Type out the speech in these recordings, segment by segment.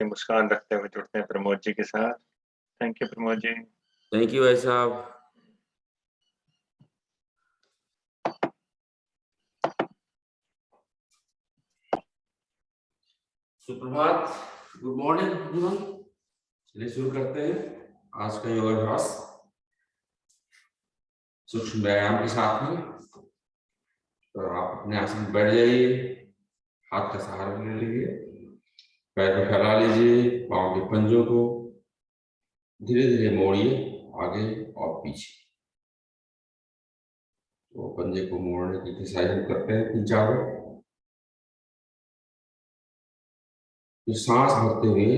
मुस्कान रखते हुए जुड़ते हैं प्रमोद जी के साथ। Thank you Pramod ji. Thank you भाई साहब। सुप्रभात, गुड मॉर्निंग एवरीवन। चलिए शुरू करते हैं आज का योगाभ्यास सूक्ष्म व्यायाम के साथ में। तो आप अपने आसन में बैठ जाइए, हाथ का सहारा ले लीजिए, पैर को फैला लीजिए, पांव के पंजों को धीरे धीरे मोड़िए आगे और पीछे। तो पंजे को मोड़ने की एक्सरसाइज हम करते हैं 3-4 बार। तो सांस भरते हुए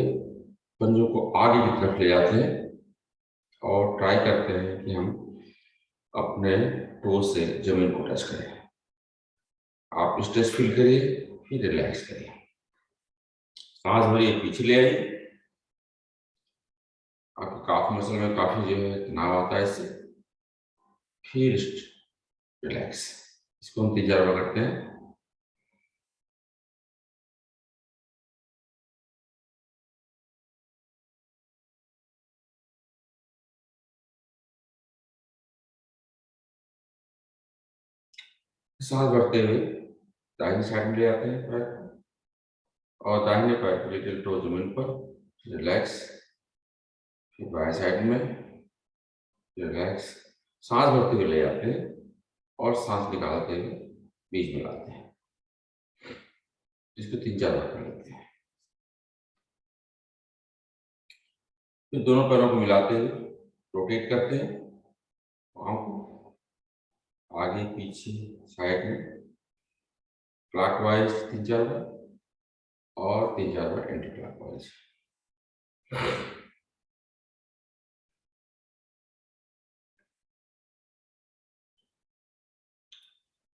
पंजों को आगे की तरफ ले जाते हैं और ट्राई करते हैं कि हम अपने टो से जमीन को टच करें। आप स्ट्रेच फील करिए, फिर रिलैक्स करिए। सांस भरिए, पीछे ले आइए। आपके काफ मसल में काफी जो है तनाव आता है इससे। फिर रिलैक्स। इसको हम 3-4 बार करते हैं। सांस भरते हुए दाहिनी साइड में ले आते हैं पैर और दाहिने पैर को लिटिल टो जमीन पर, रिलैक्स। फिर बाएं साइड में रिलैक्स। सांस भरते हुए ले आते हैं और सांस निकालते हुए बीच में लाते हैं। इसको 3-4 बार कर लेते हैं। फिर दोनों पैरों को मिलाते हुए रोटेट करते हैं, पाँव को आगे पीछे साइड में क्लॉकवाइज 3-4 बार और 3-4 बार एंटी क्लॉकवाइज।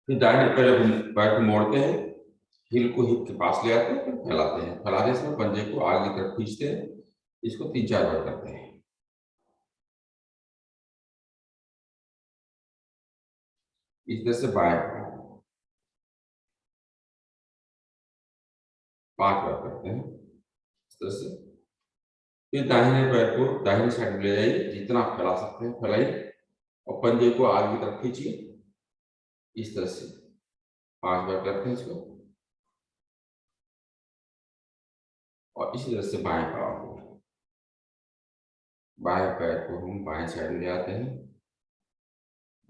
फिर दाहिने पैर को मोड़ते हैं, हिल को हिप के पास ले आते हैं, फिर फैलाते हैं। फैलाने से पंजे को आगे की तरफ खींचते हैं। इसको 3-4 बार करते हैं। इस तरह से बाएं 5 बार करते हैं इस तरह से। फिर दाहिने पैर को दाहिनी साइड में ले जाइए, जितना आप फैला सकते हैं फैलाइए और पंजे को आगे की तरफ खींचिए इस तरह से। 5 बार करते हैं इसको। और इसी तरह से बाएं पैर को हम बाएं साइड में ले आते हैं,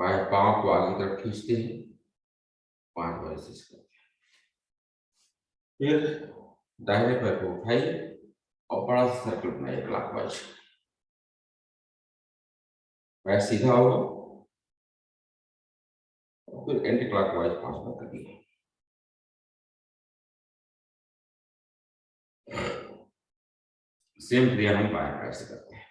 बाएं पांव को आगे की तरफ खींचते हैं, 5 बार इसे करते हैं। फिर दाहिने पैर को उठाइए और बड़ा सा सर्कल बनाइए क्लॉकवाइज। पैर सीधा होगा और फिर एंटी क्लॉकवाइज 5 बार करिए। सेम क्रिया हम बाएं पैर से करते हैं।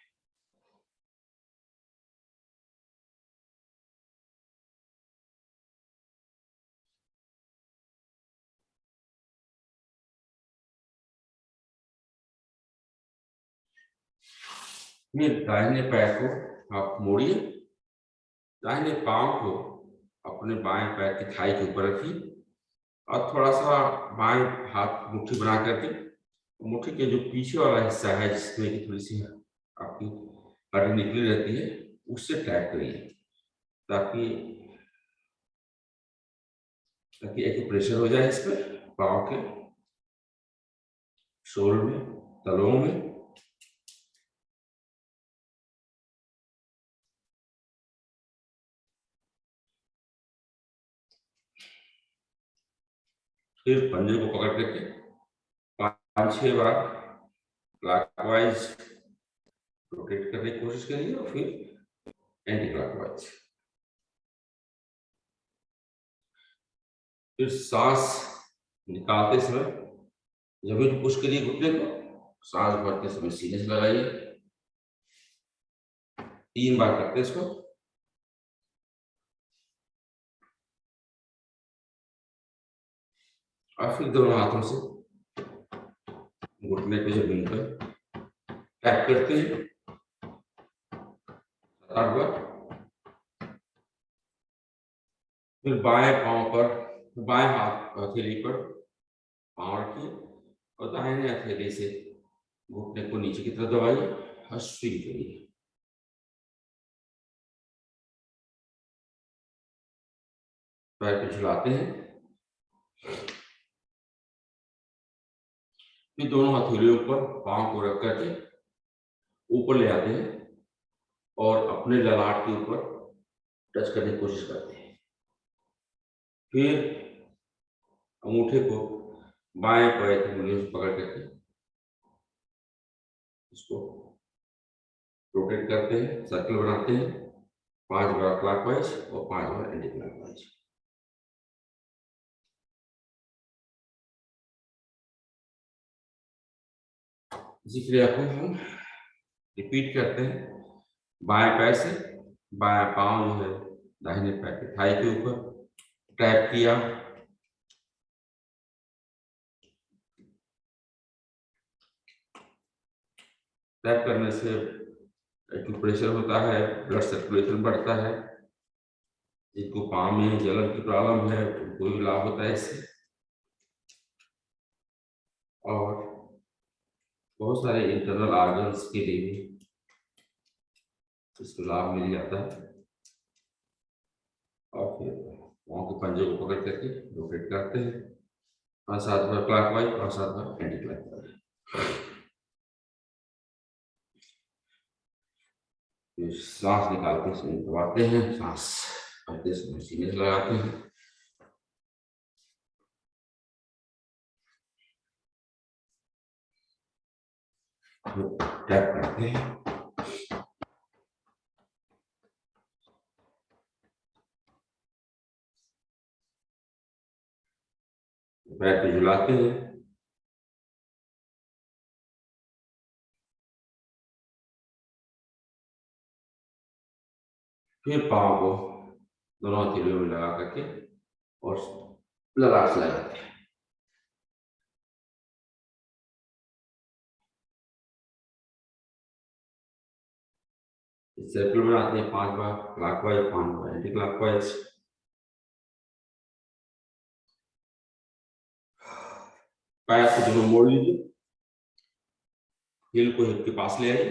फिर दाहिने पैर को आप मोड़िए, दाहिने पांव को अपने बाएं पैर की थाई के ऊपर रखिए और थोड़ा सा बाएं हाथ मुट्ठी बना करके मुट्ठी के जो पीछे वाला हिस्सा है जिसमें कि थोड़ी सी आपकी हड्डी निकली रहती है उससे टैप करिए, ताकि एक प्रेशर हो जाए इस पर पांव के शोल में, तलों में। फिर पंजे को पकड़ करके 5-6 बार क्लॉकवाइज रोटेट करने की कोशिश करिए और फिर एंटी क्लॉकवाइज। फिर सांस निकालते समय जमीन पुश करिए घुटने को, सांस भरते समय सीने से लगाइए। 3 बार करते हैं इसको। और फिर दोनों हाथों से घुटने पे जमीन पर टैप करते हैं 7-8 बार। फिर बाएं पांव पर, बाएं हाथ हथेली पर पांव रखिए और दाहिने हथेली से घुटने को नीचे की तरफ दबाइए और स्विंग करिए। पैर को झुलाते हैं, फिर दोनों हथेलियों पर पांव को रख करके ऊपर ले आते हैं और अपने ललाट के ऊपर टच करने की कोशिश करते हैं। फिर अंगूठे को बाएं पैर की उंगलियों से पकड़ करके इसको रोटेट करते हैं, सर्कल बनाते हैं, 5 बार क्लॉकवाइज और 5 बार एंटी क्लॉकवाइज। इसी क्रिया को हम रिपीट करते हैं। बाएं पैर से बायां पांव जो है दाहिने पैर के थाई के ऊपर टैप किया, टैप करने से एक्यूप्रेशर होता है, ब्लड सर्कुलेशन बढ़ता है। जिनको पाँव में जलन की प्रॉब्लम है उनको भी लाभ होता है इससे, और बहुत सारे इंटरनल ऑर्गन्स के लिए भी इसको लाभ मिल जाता है। और फिर पाँव के पंजे को पकड़ करके रोटेट करते हैं, 5-7 बार क्लॉकवाइज और 7 बार एंटी क्लॉकवाइज। फिर सांस निकालते समय दबाते हैं, सांस भरते समय सीने से लगाते हैं। टैप करते हैं, पैर को झुलाते हैं, फिर पाँव को दोनों हथेलियों में लगा करके और ललाट से लगाते हैं। इस सर्कल में आते हैं 5 बार क्लॉकवाइज, 5 बार एंटी क्लॉकवाइज। पैर को दोनों मोड़ लीजिए, हील को हिप के पास ले आइए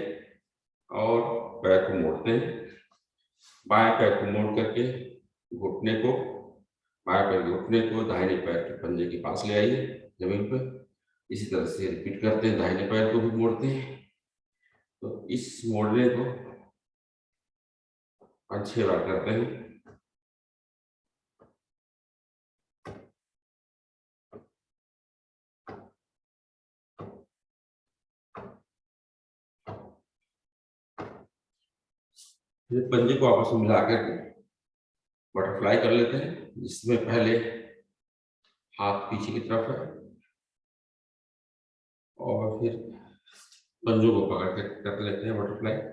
और पैर को मोड़ते हैं। बाएं पैर को मोड़ करके घुटने को, बाएं पैर के घुटने को दाहिने पैर के पंजे के पास ले आइए जमीन पर। इसी तरह से रिपीट करते हैं, दाहिने पैर को भी मोड़ते हैं। तो इस मोड़ने को 5-6 बार करते हैं। फिर पंजे को आपस में मिला करके बटरफ्लाई कर लेते हैं, जिसमें पहले हाथ पीछे की तरफ है और फिर पंजों को पकड़ के कर लेते हैं बटरफ्लाई।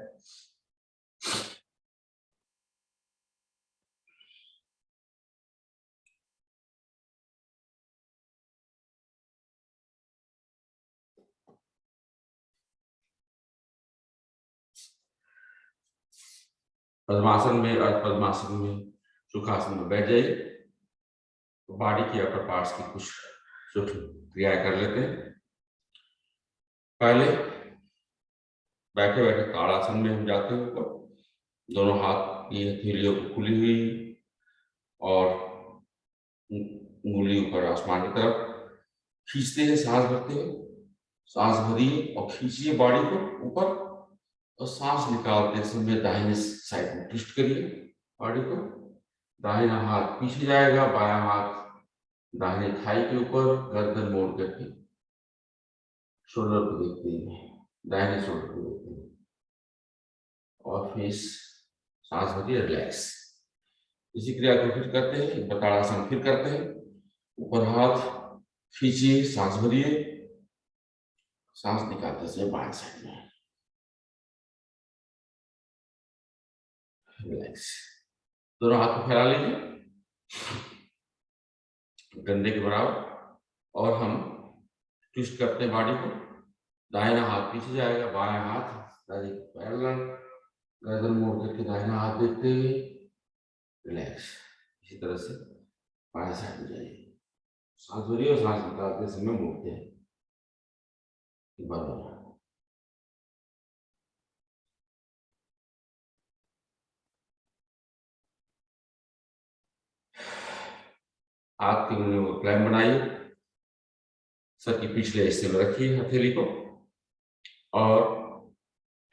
पद्मासन में, अर्ध पद्मासन में, सुखासन में बैठ जाइए। तो बॉडी के अपर पार्ट्स की कुछ सूक्ष्म क्रियाएं कर लेते हैं। पहले बैठे बैठे ताड़ासन में हम जाते हैं ऊपर, दोनों हाथ की हथेलियों को खुली हुई और उंगली ऊपर आसमान की तरफ खींचते हैं, सांस भरते हुए। सांस भरिए और खींचिए बॉडी को ऊपर, और सांस निकालते समय दाहिने साइड में ट्विस्ट करिए बॉडी को। दाहिना हाथ पीछे जाएगा, बायां हाथ दाहिने थाई के ऊपर, गर्दन मोड़ करके शोल्डर को देखते हैं, दाहिने शोल्डर को देखते हैं, और फिर सांस भरिए, रिलैक्स। इसी क्रिया को फिर करते हैं, बताड़ासन फिर करते हैं। ऊपर हाथ खींचिए, सांस भरिए, सांस निकालते से बाएं साइड में रिलैक्स। दोनों हाथ को फैला लीजिए कंधे के बराबर, और हम ट्विस्ट करते हैं बॉडी को। दाहिना हाथ पीछे जाएगा, बायां हाथ पैरेलल, गर्दन मोड़ करके दाहिना हाथ देखते हुए रिलैक्स। इसी तरह से बाएं साइड में जाइए, सांस भरिए और सांस निकालते समय मोड़ते हैं। हाथ की उंगलियों को क्लैंप बनाइए, सर की पिछले हिस्से में रखिए हथेली को और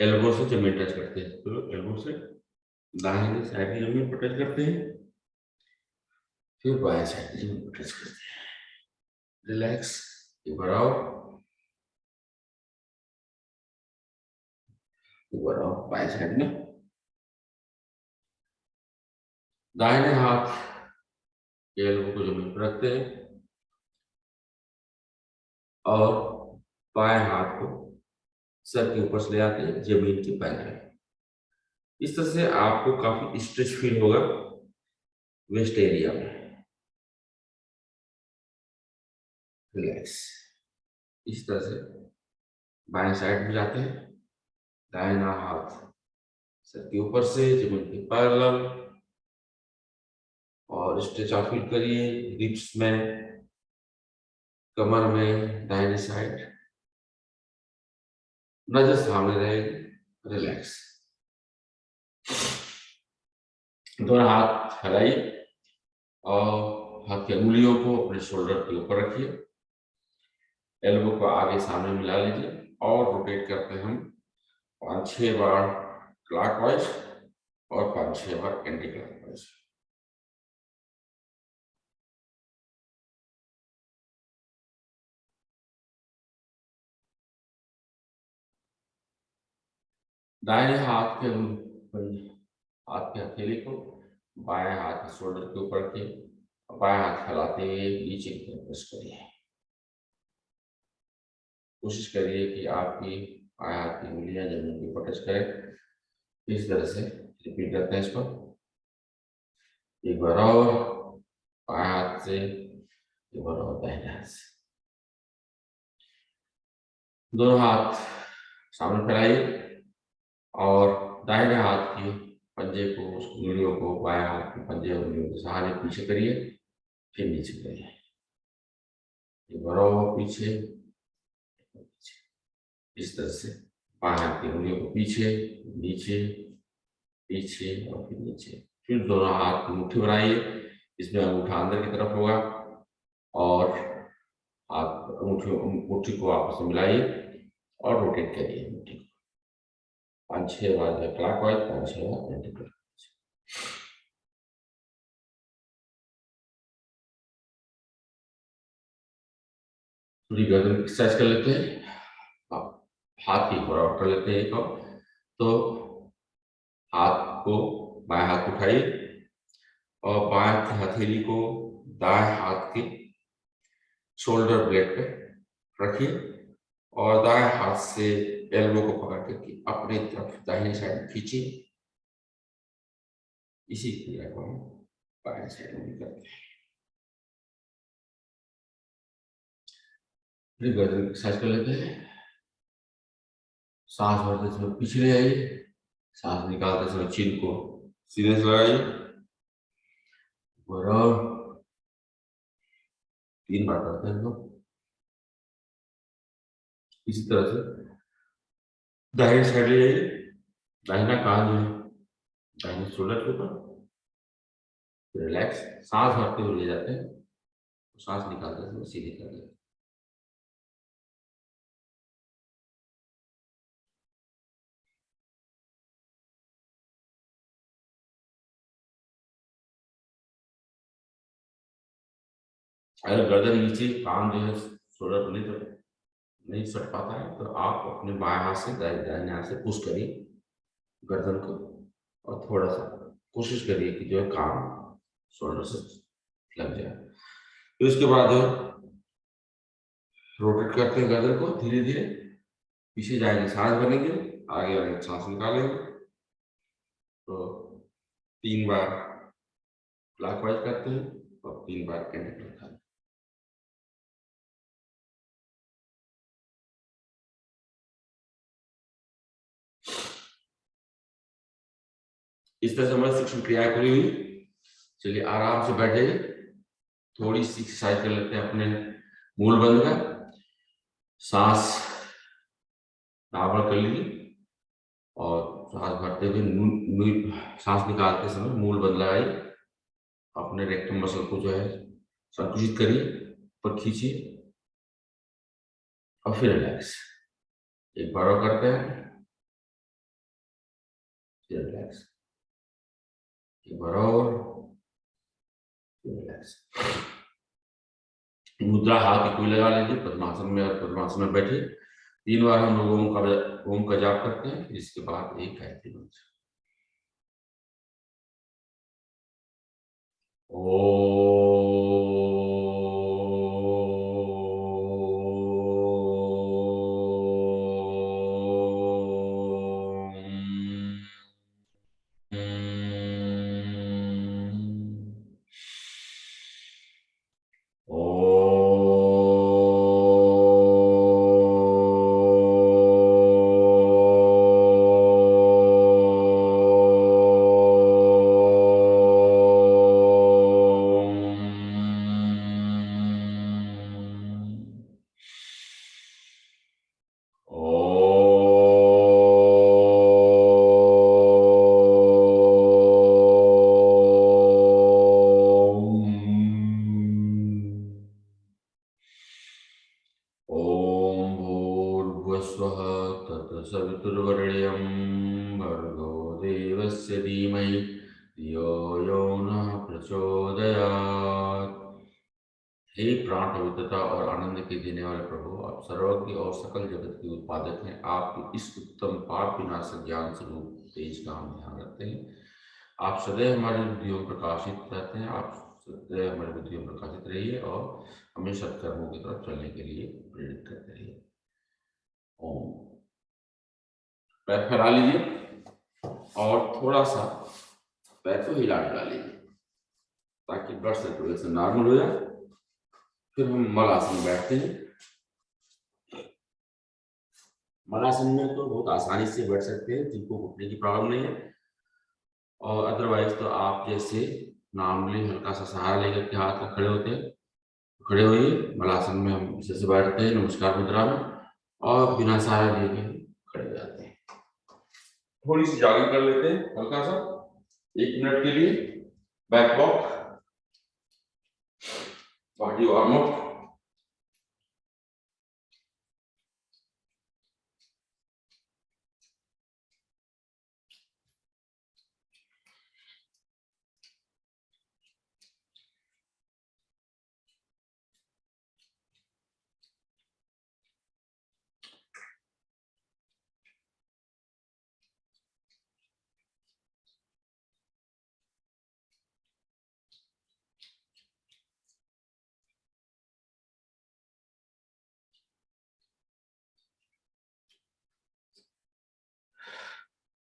एल्बो से जमीन टच करते हैं, तो एल्बो से दाहिने साइड की जमीन पर टच करते हैं, फिर बाएं साइड की जमीन पर टच करते हैं। रिलैक्स, ऊपर आओ, ऊपर आओ बाएं साइड में। दाहिने हाथ के एल्बो को जमीन पर रखते हैं और बाएं हाथ को सर के ऊपर से ले आते हैं जमीन के पैर में। इस तरह से आपको काफी स्ट्रेच फील होगा वेस्ट एरिया में। रिलैक्स, इस तरह से बाएं साइड में जाते हैं, दाहिना हाथ सर के ऊपर से जमीन के पैरेलल और स्ट्रेच आप फील करिए रिब्स में, कमर में, दाहिनी साइड, नजर सामने रहेगी। रिलैक्स, दोनों हाथ फैलाइए और हाथ की अंगुलियों को अपने शोल्डर के ऊपर रखिए, एल्बो को आगे सामने मिला लीजिए और रोटेट करते हैं हम 5-6 बार क्लॉकवाइज और 5-6 बार एंटी क्लॉकवाइज। दाहिने हाथ के हथेली को बाएं हाथ के शोल्डर के ऊपर रखिए, बाएं हाथ फैलाते हुए नीचे की तरफ प्रेस करिए। कोशिश करिए कि आपकी बाएं हाथ की उंगलियां जमीन के ऊपर टच करें। इस तरह से रिपीट करते हैं इसको, एक बार और बाएं हाथ से, एक बार और दाहिने हाथ से। दोनों हाथ सामने फैलाइए और दाहिने हाथ के पंजे को, उंगलियों को बाएं हाथ के पंजे और उंगलियों के सहारे पीछे करिए, फिर नीचे करिए, एक बार और पीछे। इस तरह से बाएं हाथ की उंगलियों को पीछे, नीचे, पीछे और फिर नीचे। फिर दोनों हाथ की मुट्ठी बनाइए, इसमें अंगूठा अंदर की तरफ होगा और हाथ मुट्ठी को आपस में मिलाइए और रोटेट करिए मुट्ठी को 5-6 बार क्लॉकवाइज, 5-6 बार एंटी क्लॉकवाइज। थोड़ी गर्दन एक्सरसाइज कर लेते हैं, हाथ की बराबर कर लेते हैं एक और। तो हाथ को, बाएं हाथ उठाइए और बाएं की हथेली को दाएं हाथ के शोल्डर ब्लेड पे रखिए और दाएं हाथ से एल्बो को पकड़ करके अपनी तरफ दाहिनी साइड खींचिए। इसी क्रिया को हम बाएं साइड में भी करते हैं। फिर गर्दन एक्सरसाइज कर लेते हैं, सांस भरते समय पीछे ले आइए, सांस निकालते समय चिन को सीधे से लगाइए, और 3 बार करते हैं लोग। इसी तरह से दाहिनी साइड ले जाइए, दाहिना कान जो है दाहिने शोल्डर के ऊपर, रिलैक्स, सांस भरते हुए ले जाते हैं, सांस निकालते समय सीधे कर लेते हैं। अगर गर्दन नीचे, कान जो है शोल्डर पर नहीं सट पाता है, तो आप अपने बाएं हाथ से दाहिने हाथ से पुश करिए गर्दन को और थोड़ा सा कोशिश करिए कि जो है कान शोल्डर से लग जाए। तो इसके बाद जो रोटेट करते हैं गर्दन को, धीरे धीरे पीछे जाएंगे, सांस भरेंगे, आगे आगे सांस निकालेंगे। तो 3 बार क्लॉकवाइज करते हैं और 3 बार एंटी क्लॉकवाइज। इस तरह से हमारी सूक्ष्म क्रियाएं पूरी हुई। चलिए आराम से बैठ जाइए, थोड़ी सी एक्सरसाइज कर लेते हैं अपने मूल बंद का। सांस नॉर्मल कर लीजिए और सांस भरते हुए सांस निकालते समय मूल बंद लगाइए, अपने रेक्टम मसल को जो है संकुचित करिए, ऊपर खींचिए और फिर रिलैक्स। एक बार और करते हैं, फिर रिलैक्स, एक बार और, फिर रिलैक्स। मुद्रा हाथ की कोई लगा लीजिए, पद्मासन में, और पद्मासन में बैठिए। 3 बार हम लोग ओम का जाप करते हैं, इसके बाद एक गायत्री मंत्र। तत्सवितुर्वरेण्यं भर्गो देवस्य धीमहि धियो यो नः प्रचोदयात्। हे प्राण पवित्रता और आनंद के देने वाले प्रभु, आप सर्वज्ञ और सकल जगत के उत्पादक हैं। आप इस उत्तम पाप विनाशक ज्ञान स्वरूप तेज का हम ध्यान रखते हैं। आप सदैव हमारी बुद्धियों प्रकाशित रहते हैं। आप सदैव हमारी बुद्धियों प्रकाशित रहिए और हमें सत्कर्मों की तरफ चलने के लिए प्रेरित करते रहिए। ओम। पैर फैला लीजिए और थोड़ा सा पैर को हिला डुला लीजिए ताकि ब्लड सर्कुलेशन नॉर्मल हो जाए। फिर हम मलासन में बैठते हैं। मलासन में तो बहुत आसानी से बैठ सकते हैं जिनको घुटने की प्रॉब्लम नहीं है, और अदरवाइज तो आप जैसे नॉर्मली हल्का सा सहारा लेकर के हाथ में खड़े होते हैं, खड़े होइए। मलासन में हम इसे बैठते हैं नमस्कार मुद्रा में, और बिना सहारा लिए खड़े हो जाते हैं। थोड़ी सी जॉगिंग कर लेते हैं हल्का सा 1 मिनट के लिए। Back walk, body warm up.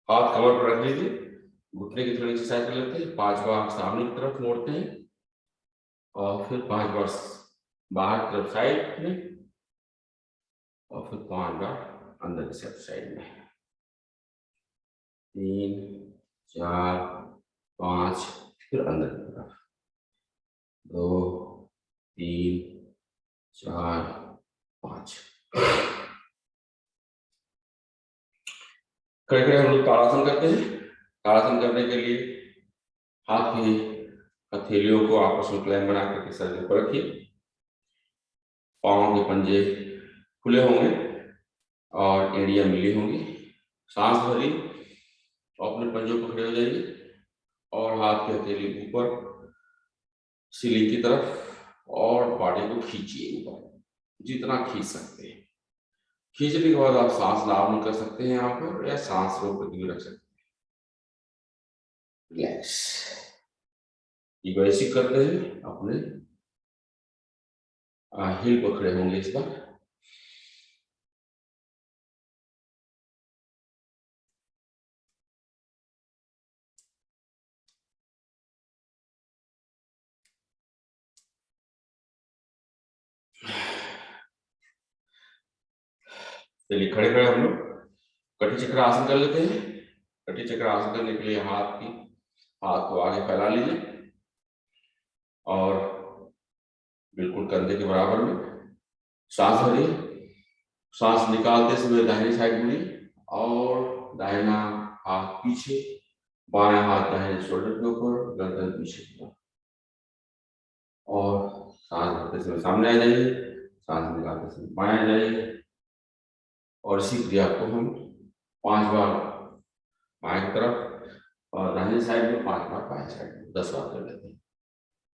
हाथ कमर पर रख लीजिए, घुटने की थोड़ी एक्सरसाइज कर लेते हैं। 5 बार सामने की तरफ मोड़ते हैं और फिर 5 बार बाहर की तरफ साइड में, और फिर 5 बार अंदर की साइड में। 3 4 5, फिर अंदर की तरफ 2 3 4 5। खड़े खड़े हम लोग ताड़ासन करते हैं। ताड़ासन करने के लिए हाथ की हथेलियों को आपस में प्लेन बना करके सर के ऊपर रखिए। पाँव के पंजे खुले होंगे और एड़ियां मिली होंगी। सांस भरी और अपने पंजों पर खड़े हो जाइए और हाथ की हथेली ऊपर सीलिंग की तरफ, और बॉडी को खींचिए ऊपर जितना खींच सकते हैं। खींचने के बाद आप सांस नॉर्मल कर सकते हैं यहाँ पर, या सांस रोक करके भी रख सकते हैं। रिलैक्स। ये वैसे करते हैं अपने हिल पर खड़े होंगे इस बार। चलिए खड़े खड़े हम लोग कटी चक्र आसन कर लेते हैं। कटी चक्र आसन करने के लिए हाथ को आगे फैला लीजिए और बिल्कुल कंधे के बराबर में सांस भरिए। सांस निकालते समय दाहिनी साइड मुड़िए और दाहिना हाथ पीछे, बायां हाथ दाहिने शोल्डर के ऊपर, गर्दन पीछे की तरफ, और सांस भरते समय सामने आ जाइए, सांस निकालते समय बाएं आ जाइए। और इसी क्रिया को हम 5 बार बाएं की तरफ और दाहिने साइड में 5 बार बाएं साइड में 10 बार कर लेते हैं।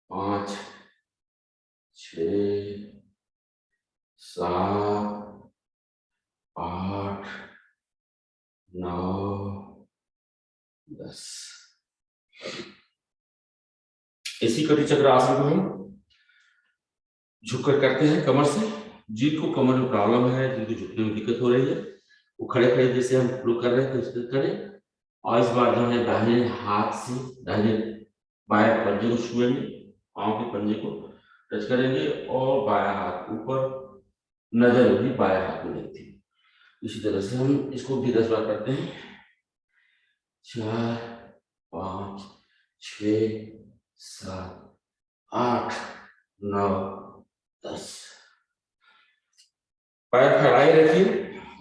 5 6 7 8 9 10। इसी कटी चक्र आसन को हम झुककर करते हैं कमर से। जिनको कमर में प्रॉब्लम है, जिनको झुकने में दिक्कत हो रही है, वो खड़े खड़े जैसे हम लोग कर रहे थे उसको करें। और इस बार जो है दाहिने हाथ से दाहिने बाएं पंजे को छुएंगे, पांव के पंजे को टच करेंगे और बायां हाथ ऊपर, नजर भी बाएं हाथ में लगती है। इसी तरह से हम इसको भी 10 बार करते हैं। 4 5 6 7 8 9 10। पैर फैलाए रखिए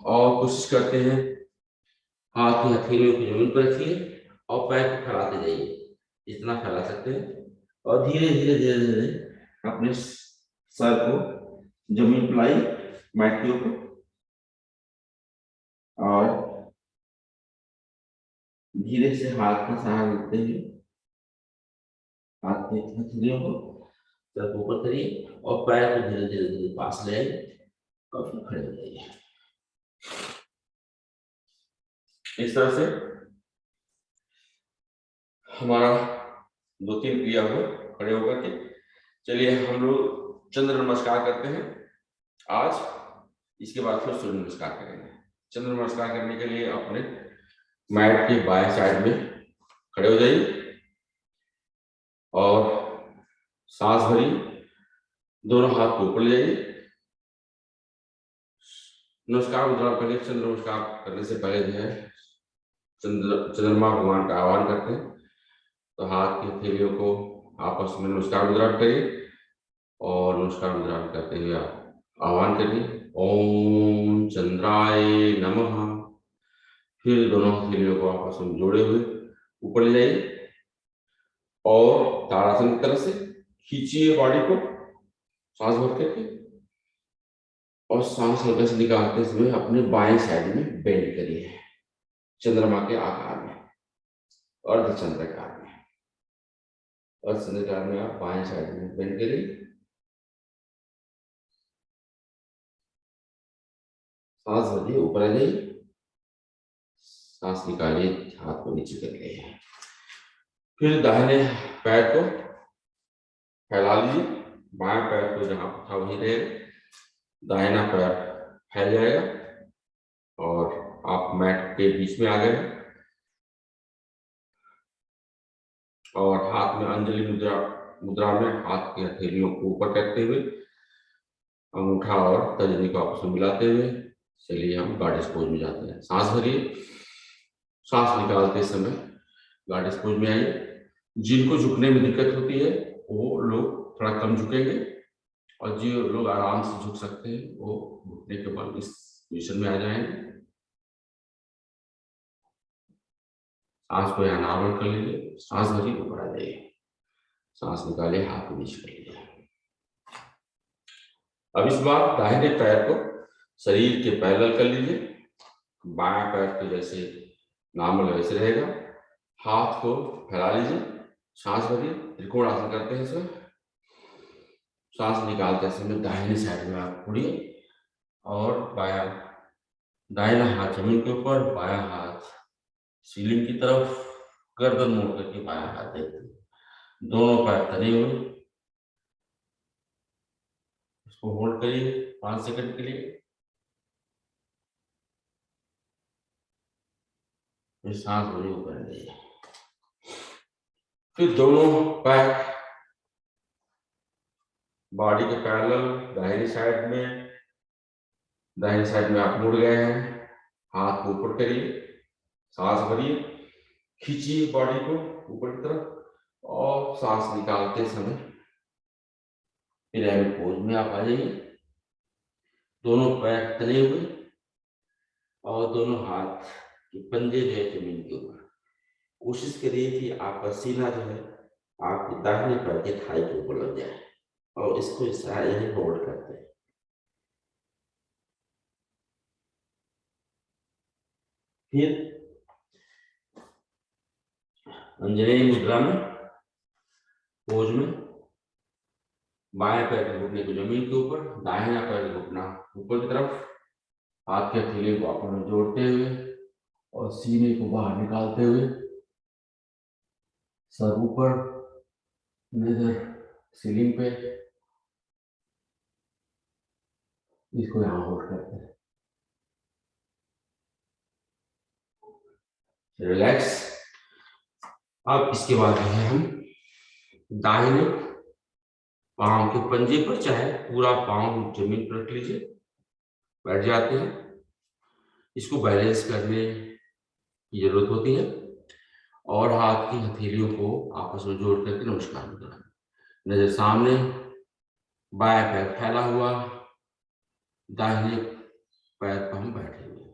और कोशिश करते हैं हाथ की हथेलियों को जमीन पर रखिए और पैर को फैलाते जाइए जितना फैला सकते हैं। और धीरे धीरे धीरे धीरे अपने सर को जमीन पर लाइए, मैट के ऊपर, और धीरे से हाथ का सहारा लेते हुए हाथ की हथेलियों को सर को ऊपर करिए और पैर को धीरे धीरे धीरे पास ले आइए और फिर खड़े हो जाइए। इस तरह से हमारा 2-3 क्रिया हो खड़े होकर के। चलिए हम लोग चंद्र नमस्कार करते हैं आज। इसके बाद फिर सूर्य नमस्कार करेंगे। चंद्र नमस्कार करने के लिए अपने मैट के बाएं साइड में खड़े हो जाइए और सांस भरिए, दोनों हाथ को ऊपर ले जाइए। नमस्कार मुद्रा पहले, चंद्र नमस्कार करने से पहले जो है चंद्रमा भगवान का आह्वान करते हैं। तो हाथ की हथेलियों को आपस में नमस्कार मुद्रा करिए और नमस्कार मुद्रा करते हुए आप आह्वान करिए, ओम चंद्राय नमः। फिर दोनों हथेलियों को आपस में जोड़े हुए ऊपर ले जाइए और ताड़ासन की तरफ से खींचिए बॉडी को सांस भर करके, और सांस हल्का से निकालते समय अपने बाएं साइड में बेंड करिए चंद्रमा के आकार में, अर्धचंद्राकार में। अर्धचंद्राकार में आप बाएं साइड में बेंड करिए, सांस भरिए, ऊपर आ जाइए, सांस निकालिए, हाथ को नीचे कर लिए। फिर दाहिने पैर को फैला लीजिए, बाएं पैर को जहां था वहीं रहेगा, दाहिना पैर फैल जाएगा और आप मैट के बीच में आ गए और हाथ में अंजलि मुद्रा में हाथ की हथेलियों को ऊपर करते हुए अंगूठा और तर्जनी को आपस में मिलाते हुए चलिए हम गॉडेस पोज में जाते हैं। सांस भरिए, सांस निकालते समय गॉडेस पोज में आइए। जिनको झुकने में दिक्कत होती है वो लोग थोड़ा कम झुकेंगे और जो लोग आराम से झुक सकते हैं वो घुटने के बल इस पोजीशन में आ जाएंगे। सांस को यहाँ नॉर्मल कर लीजिए, सांस भरिए, ऊपर आ जाइए, सांस निकालिए, हाथ को नीचे कर लीजिए। अब इस बार दाहिने पैर को शरीर के पैरेलल कर लीजिए, बायां पैर तो जैसे नॉर्मल वैसे रहेगा। हाथ को फैला लीजिए, सांस भरिए, त्रिकोण आसन करते हैं इसमें। सांस निकालते समय दाहिने साइड में आप मुड़िए और दाहिना हाथ जमीन के ऊपर, बायां हाथ सीलिंग की तरफ, गर्दन मोड़ करके बायां हाथ देखते हैं, दोनों पैर तने हुए। इसको होल्ड करिए 5 सेकंड के लिए। फिर सांस भरिए, ऊपर आ जाइए। फिर दोनों पैर बॉडी के पैरेलल दाहिनी साइड में आप मुड़ गए हैं, हाथ को ऊपर करिए, सांस भरिए, खींचिए बॉडी को ऊपर की तरफ और सांस निकालते समय पिरामिड पोज में आप आ जाइए। दोनों पैर तले हुए और दोनों हाथ के पंजे जो है जमीन के ऊपर। कोशिश करिए कि आपका सीना जो है आपके दाहिने पैर के थाई के ऊपर लग जाए और इसको इस तरह यही होल्ड करते हैं। फिर अंजनेय मुद्रा में पोज में बाएं पैर के घुटने को जमीन के ऊपर, दाहिना पैर का घुटना ऊपर की तरफ, हाथ के हथेली को आपस में जोड़ते हुए और सीने को बाहर निकालते हुए, सर ऊपर, नजर सीलिंग पे, इसको यहाँ होल्ड करते हैं। रिलैक्स। अब इसके बाद है हम दाहिने पांव के पंजे पर, चाहे पूरा पांव जमीन पर रख लीजिए, बैठ जाते हैं। इसको बैलेंस करने की जरूरत होती है और हाथ की हथेलियों को आपस में जोड़ करके नमस्कार मुद्रा, नजर सामने, बाएं पैर फैला हुआ, दाहिने पैर पर हम बैठे हुए,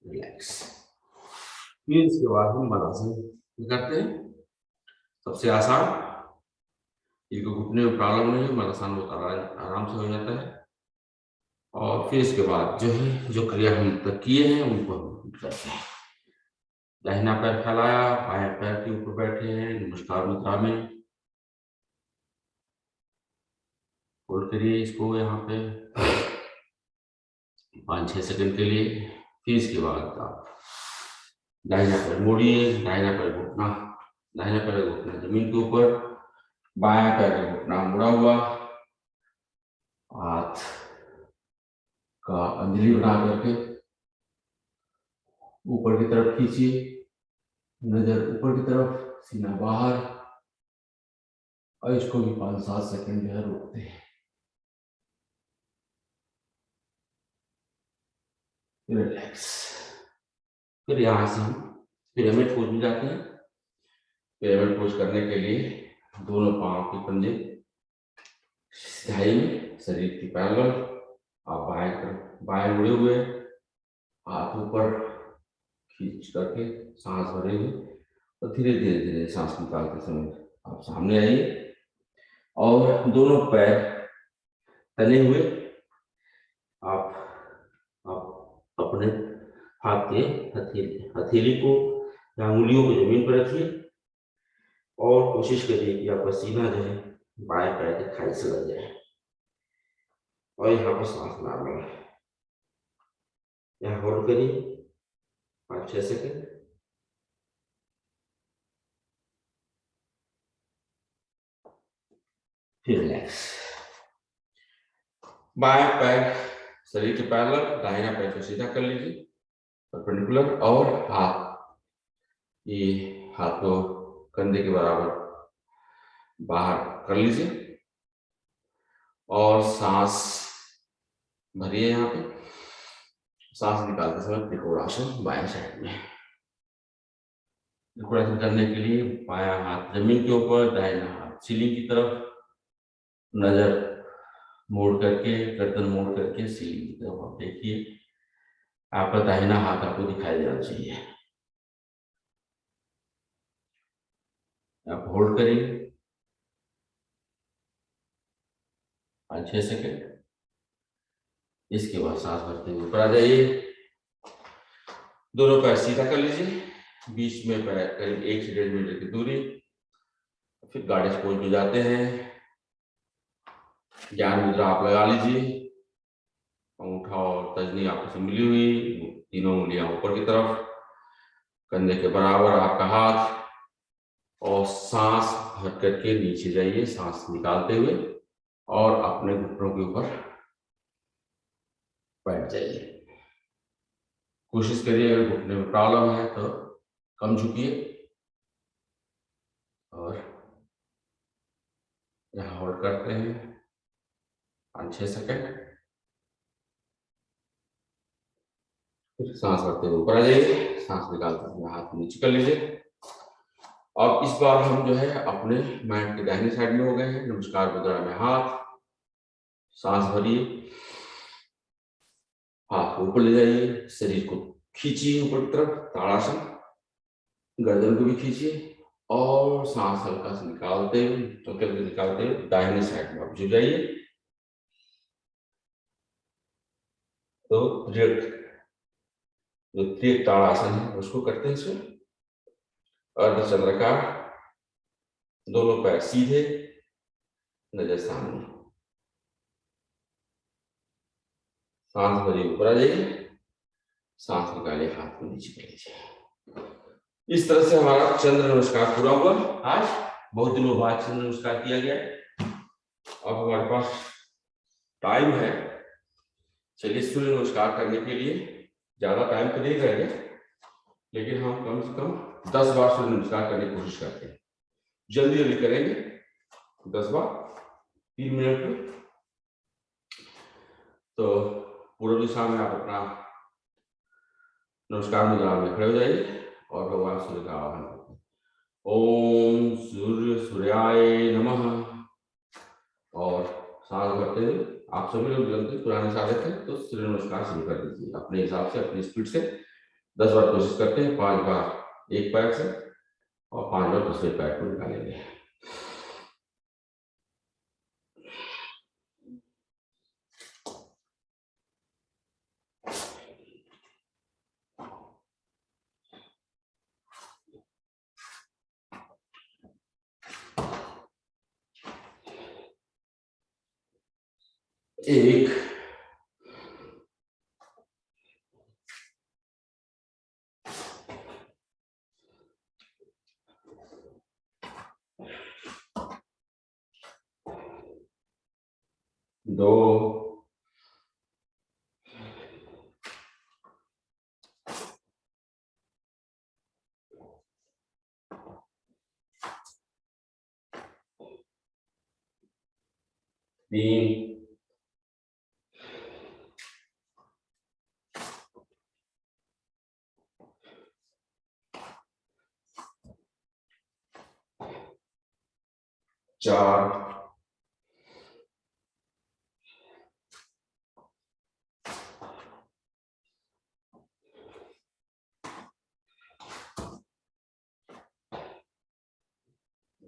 रिलैक्स। फिर इसके बाद हम मलासन करते हैं। सबसे आसान, इनको घुटने में प्रॉब्लम नहीं है, मलासन बहुत आराम से हो जाता है। और फिर इसके बाद जो है, जो क्रिया हम तक किए हैं उनको हम करते हैं। दाहिना पैर फैलाया, बाएं पैर के ऊपर बैठे हैं नमस्कार मुद्रा में, होल्ड करिए इसको यहाँ पे 5-6 सेकंड के लिए। फिर इसके बाद आप दाहिना पैर मोड़िए, दाहिना पैर घुटना जमीन के ऊपर, बायां पैर का घुटना मुड़ा हुआ, हाथ का अंजलि बना करके ऊपर की तरफ खींचिए, नजर ऊपर की तरफ, सीना बाहर, और इसको भी 5-7 सेकंड जो है रोकते हैं। रिलैक्स। फिर यहां से हम पिरामिड पोज में जाते हैं। पिरामिड पोज करने के लिए दोनों पांव के पंजे सिधाई में, शरीर की पैरेलल, आप बाएं मुड़े हुए, हाथ ऊपर खींच करके सांस भरे हुए और धीरे धीरे सांस निकालते समय आप सामने आइए और दोनों पैर तले हुए आप अपने हाथ के हथेली को या उंगलियों को जमीन पर रखिए और कोशिश करिए कि आपका सीना जो है बाएं पैर के खाई से लग जाए और यहाँ पर सांस नॉर्मल है। यहाँ होल्ड करिए 5-6 सेकंड। फिर रिलैक्स। बाएं पैर शरीर के पैरेलल, दाहिना पैर को सीधा कर लीजिए परपेंडिकुलर और हाथ को कंधे के बराबर बाहर कर लीजिए और सांस भरिए। यहाँ पे सांस निकालते समय त्रिकोणासन बाएं साइड में। त्रिकोणासन करने के लिए बायां हाथ जमीन के ऊपर, दाहिना हाथ सीलिंग की तरफ, नजर मोड़ करके, गर्दन मोड़ करके सीलिंग की तरफ आप देखिए। आपका दाहिना हाथ आपको दिखाई देना चाहिए। आप होल्ड करिए 5-6 सेकंड। इसके बाद सांस भरते हुए ऊपर आ जाइए, दोनों पैर सीधा कर लीजिए, बीच में पैर करीब 1 से 1.5 मीटर की दूरी। फिर गॉडेस पोज में जाते हैं। ज्ञान मुद्रा आप लगा लीजिए, अंगूठा और तर्जनी आपस में मिली हुई, तीनों उंगलियां ऊपर की तरफ, कंधे के बराबर आपका हाथ, और सांस भर करके नीचे जाइए सांस निकालते हुए और अपने घुटनों के ऊपर बैठ जाइए। कोशिश करिए अगर घुटने में प्रॉब्लम है तो कम झुकिए और यहाँ होल्ड करते हैं 5-6 सेकंड। फिर सांस भरते हुए ऊपर आ जाइए, सांस निकालते हुए हाथ नीचे कर लीजिए। अब इस बार हम जो है अपने मैट के दाहिने साइड में हो गए हैं, नमस्कार मुद्रा में हाथ, सांस भरिए, हाथ को ऊपर ले जाइए, शरीर को खींचिए ऊपर की तरफ ताड़ासन, गर्दन को भी खींचिए और सांस हल्का से निकालते हुए दाहिने साइड में आप झुक जाइए। तो जो त्रियक ताड़ासन है उसको करते हैं इसमें। अर्धचंद्राकार, दोनों पैर सीधे, नजर सामने, सांस भरिए ऊपर आ जाइए, सांस निकालिए, हाथ को नीचे कर लीजिए। इस तरह से हमारा चंद्र नमस्कार पूरा हुआ। आज बहुत दिनों बाद चंद्र नमस्कार किया गया। अब हमारे पास टाइम है, चलिए सूर्य नमस्कार करने के लिए ज्यादा टाइम तो नहीं रहेगा, लेकिन हम कम से कम 10 बार सूर्य नमस्कार करने की कोशिश करते हैं। जल्दी जल्दी करेंगे, 10 बार 3 मिनट में। तो पूर्व दिशा में आप अपना नमस्कार मुद्रा में खड़े हो जाइए और भगवान सूर्य का आह्वान करते हैं। ओम सूर्य सूर्याय नमः। और सांस भरते हुए आप सभी लोग जल्दी पुराने साधक हैं तो सूर्य नमस्कार शुरू कर दीजिए अपने हिसाब से, अपनी स्पीड से। 10 बार कोशिश करते हैं, 5 बार एक पैर से और 5 बार दूसरे पैर को निकालेंगे। एक, दो, तीन, चार,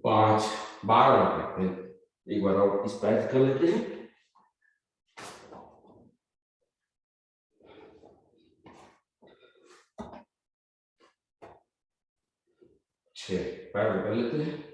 पांच। 12 बार करते हैं। एक बार और इस पैर कर लेते हैं। 6 पैर कर लेते हैं।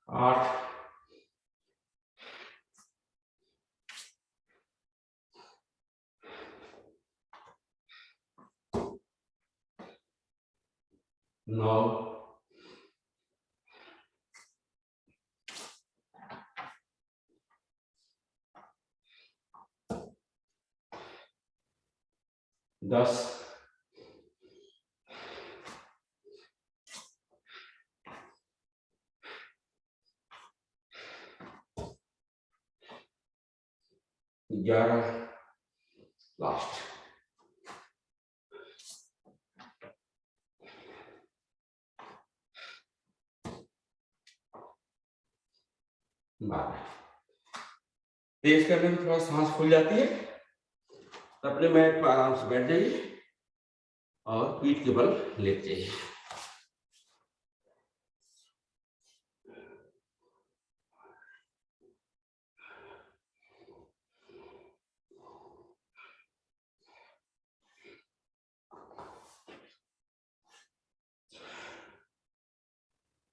8, 9, 10, 11, लास्ट। तेज करने में थोड़ा सांस फूल जाती है, तो अपने मैट पर आराम से बैठ जाइए और पीठ के बल लेट जाइए।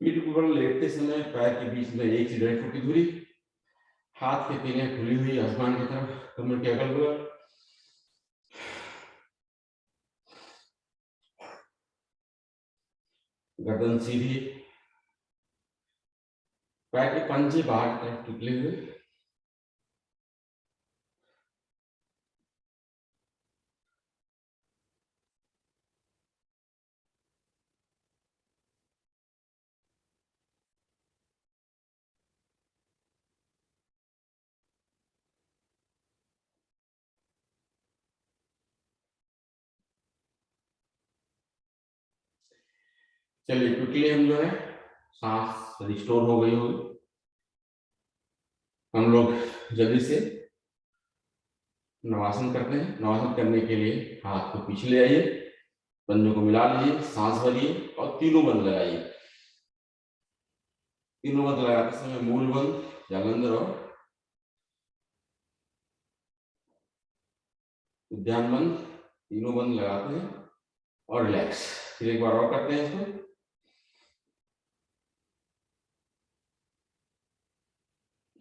पीठ के बल लेटते समय पैर के बीच में 1 से 1.5 फुट की दूरी, हाथ की पीने खुली हुई आसमान की तरफ, कमर के अगल बगल। गर्दन सीधी, पैर के पंजे बाहर की तरफ निकले हुए। चलिए क्विकली हम जो है सांस रिस्टोर हो गई होगी। हम लोग जल्दी से नवासन करते हैं। नवासन करने के लिए हाथ को पीछे ले आइए, बंदों को मिला लीजिए, सांस भरिए और तीनों बंद लगाइए। तीनों बंद लगाते समय मूल बंद, जालंधर और उद्यान बंद, तीनों बंद लगाते हैं और रिलैक्स। फिर एक बार और करते हैं इसको।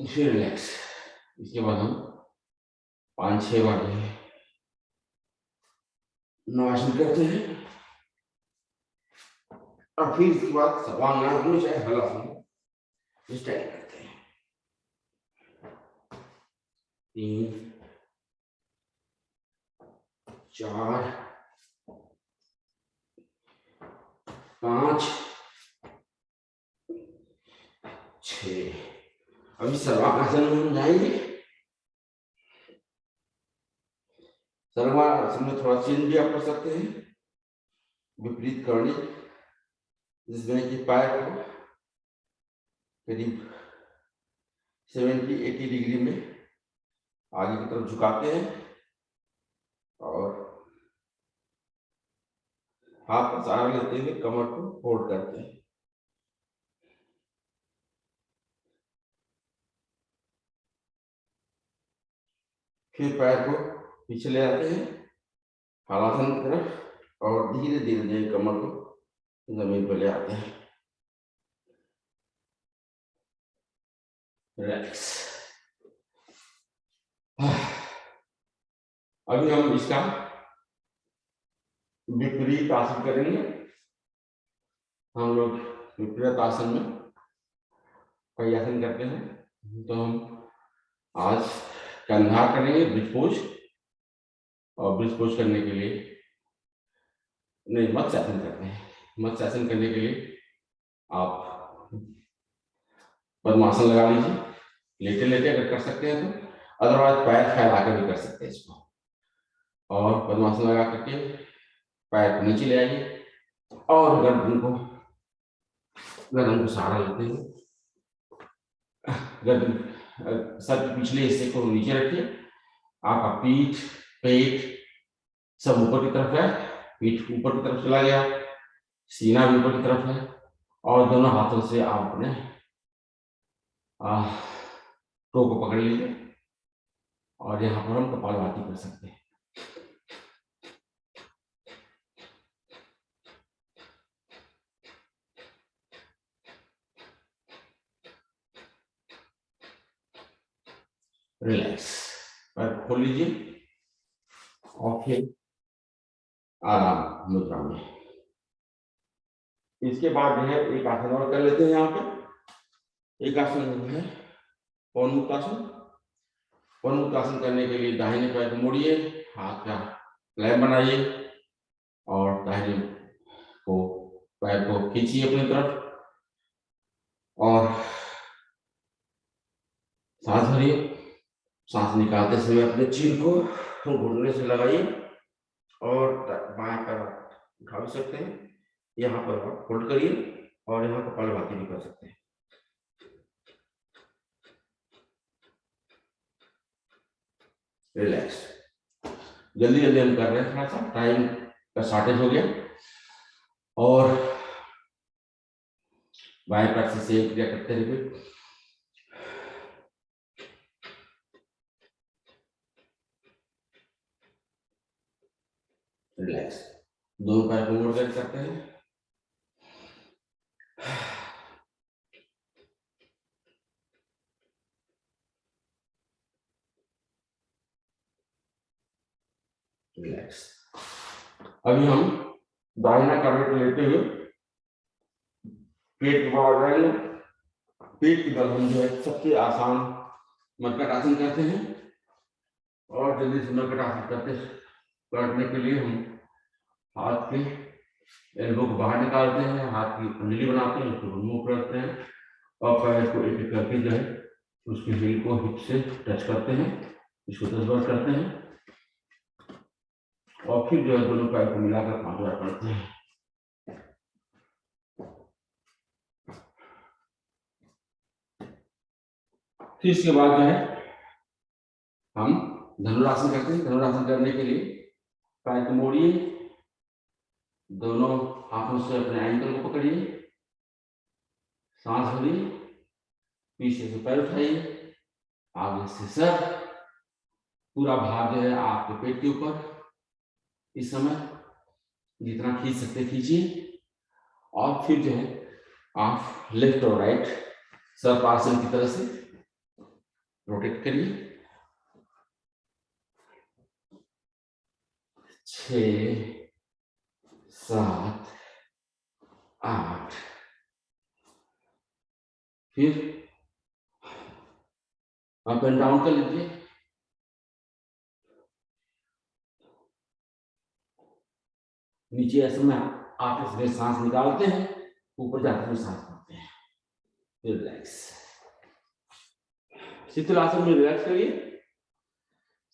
फिर रिलैक्स। इसके बाद हम 5-6 बार जो है नवासन करते हैं और फिर इसके बाद सर्वांगासन चाहे हलासन स्टाइल करते हैं। 3 4 5 6। अभी सर्वांगासन में हम जाएंगे। सर्वांगासन में थोड़ा चेंज भी आप कर सकते हैं, विपरीत करनी, जिसमें कि पैर को करीब 70-80 डिग्री में आगे की तरफ झुकाते हैं और हाथ का सहारा लेते हुए कमर को होल्ड करते हैं। फिर पैर को पीछे ले आते हैं हलासन की तरफ और धीरे धीरे धीरे कमर को जमीन पर ले आते हैं। रिलैक्स। अभी हम इसका विपरीत आसन करेंगे। हम लोग विपरीत आसन में कई आसन करते हैं, तो हम आज कंधा करेंगे ब्रिज पोज। और ब्रिज पोज करने के लिए नहीं, मत्स्य आसन करते हैं। मत्स्य आसन करने के लिए आप पद्मासन लगा लीजिए, लेटे लेटे अगर कर सकते हैं तो, अदरवाइज पैर फैला कर भी कर सकते हैं इसको। और पद्मासन लगा करके पैर को नीचे ले आइए और गर्दन को सहारा लेते हुए गर्दन सर के पिछले हिस्से को नीचे रखिए। आपका पीठ पेट सब ऊपर की तरफ है, पीठ ऊपर की तरफ चला गया, सीना भी ऊपर की तरफ है और दोनों हाथों से आप अपने टो को पकड़ लीजिए और यहाँ पर हम कपालभाति कर सकते हैं। रिलैक्स। पैर खोल लीजिए और फिर आराम मुद्रा में। इसके बाद जो है एक आसन और कर लेते हैं। यहाँ पे एक आसन जो है पवनमुक्तासन। पवनमुक्तासन करने के लिए दाहिने पैर को मोड़िए, हाथ का क्लैप बनाइए और दाहिने को पैर को खींचिए अपनी तरफ और सांस भरिए। सांस निकालते समय अपने चीन को घुटने से लगाइए और बाएं पैर उठा भी सकते हैं। यहाँ पर आप होल्ड करिए और यहाँ कपालभाति भी कर सकते हैं। रिलैक्स। जल्दी जल्दी हम कर रहे हैं, थोड़ा सा टाइम का शॉर्टेज हो गया। और बाएं पैर से सेम क्रिया करते रहिए। रिलैक्स। दोनों पैर को मोड़ कर करते हैं। रिलैक्स। अभी हम दाहिना करवट लेते हुए पेट के बल रहेंगे। पेट के बल हम जो है सबसे आसान मरकट आसन करते हैं और जल्दी से मरकट आसन करने के लिए हम हाथ के एल्बो को बाहर निकालते हैं, हाथ की उंगली बनाते हैं, उसको रिमूव करते हैं और पैर को एक एक करके जो है उसके हील को हिप से टच करते हैं। इसको 10 बार करते हैं और फिर जो है दोनों पैर को मिलाकर 5 बार करते हैं। फिर इसके बाद जो है हम धनुरासन करते हैं। धनुरासन करने के लिए पैर को मोड़िए, दोनों हाथों से अपने एंकल को पकड़िए, सांस भरिए, पीछे से पैर उठाइए, आगे से सर, पूरा भार जो है आपके पेट के ऊपर। इस समय जितना खींच सकते खींचिए, और फिर जो है आप लेफ्ट और राइट सर्पासन की तरह से रोटेट करिए। 6, 7, 8, फिर अप एंड डाउन कर लीजिए। नीचे ऐसे में आप इसमें सांस निकालते हैं, ऊपर जाते हुए सांस भरते हैं। रिलैक्स। शीतलासन में रिलैक्स करिए।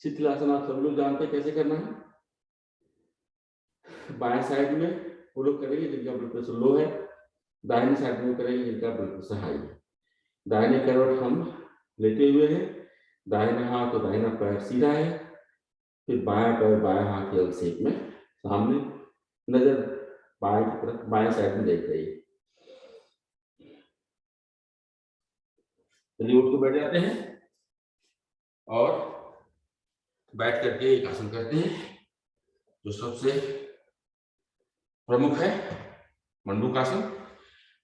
शीतलासन आप सब लोग जानते हैं कैसे करना है। बाएं साइड में वो लोग करेंगे जिनका ब्लड प्रेशर लो है, दाहिने साइड में करेंगे जिनका ब्लड प्रेशर हाई है। दाहिने करवट हम लेटे हुए हैं, दाहिना हाथ और दाहिना पैर सीधा है, फिर बायां पैर बायां हाथ की एल शेप में सामने, नजर बाएं की तरफ बाएं साइड में देख रही है। चलिए उठ के बैठ जाते हैं और बैठ करके एक आसन करते हैं जो सबसे प्रमुख है, मंडूकासन।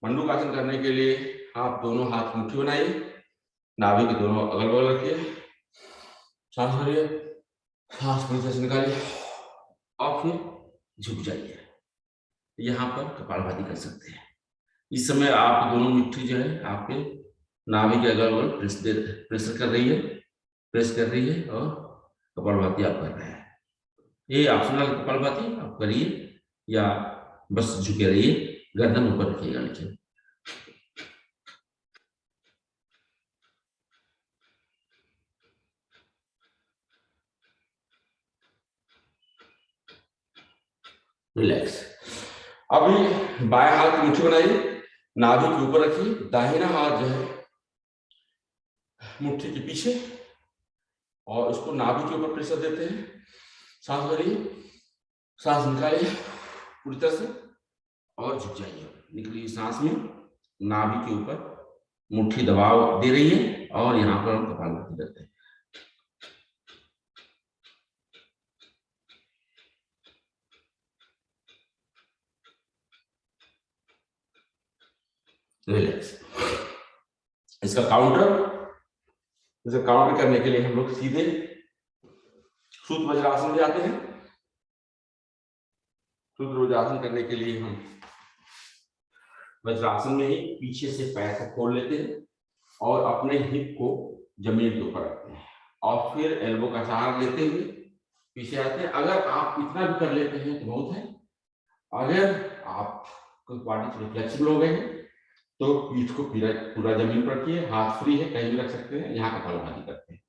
मंडूकासन करने के लिए आप दोनों हाथ मुट्ठी बनाइए, नाभि के दोनों अगल बगल रखिए, सांस भरिए, सांस पूरी तरह से निकालिए और फिर झुक जाइए। यहाँ पर कपालभाति कर सकते हैं। इस समय आप दोनों मुट्ठी जो है आपके नाभि के अगल बगल प्रेशर कर रही है, प्रेस कर रही है और कपालभाति आप कर रहे हैं। ये ऑप्शनल कपालभाति आप करिए या बस झुके रहिए, गर्दन ऊपर रखिएगा नीचे। रिलैक्स। अभी बाएं हाथ की मुट्ठी बनाइए, नाभि के ऊपर रखिए, दाहिना हाथ जो है मुट्ठी के पीछे और इसको नाभि के ऊपर प्रेशर देते हैं। सांस भरिए, सांस निकालिए पूरी तरह से और झुक जाइए। निकलिए सांस में, नाभि के ऊपर मुट्ठी दबाव दे रही है और यहाँ पर हम कपालभाति करते हैं। रिलैक्स। इसका काउंटर करने के लिए हम लोग सीधे सूत्र वज्रासन में जाते हैं। सूत्र वज्रासन करने के लिए हम वज्रासन में ही पीछे से पैर को खोल लेते हैं और अपने हिप को जमीन के ऊपर रखते हैं और फिर एल्बो का सहारा लेते हुए पीछे आते हैं। अगर आप इतना भी कर लेते हैं तो बहुत है। अगर आप बॉडी थोड़ी फ्लेक्सिबल हो गए हैं तो पीठ को पूरा जमीन पर रखिए, हाथ फ्री है, कहीं भी रख सकते हैं। यहाँ कपालभाति करते हैं।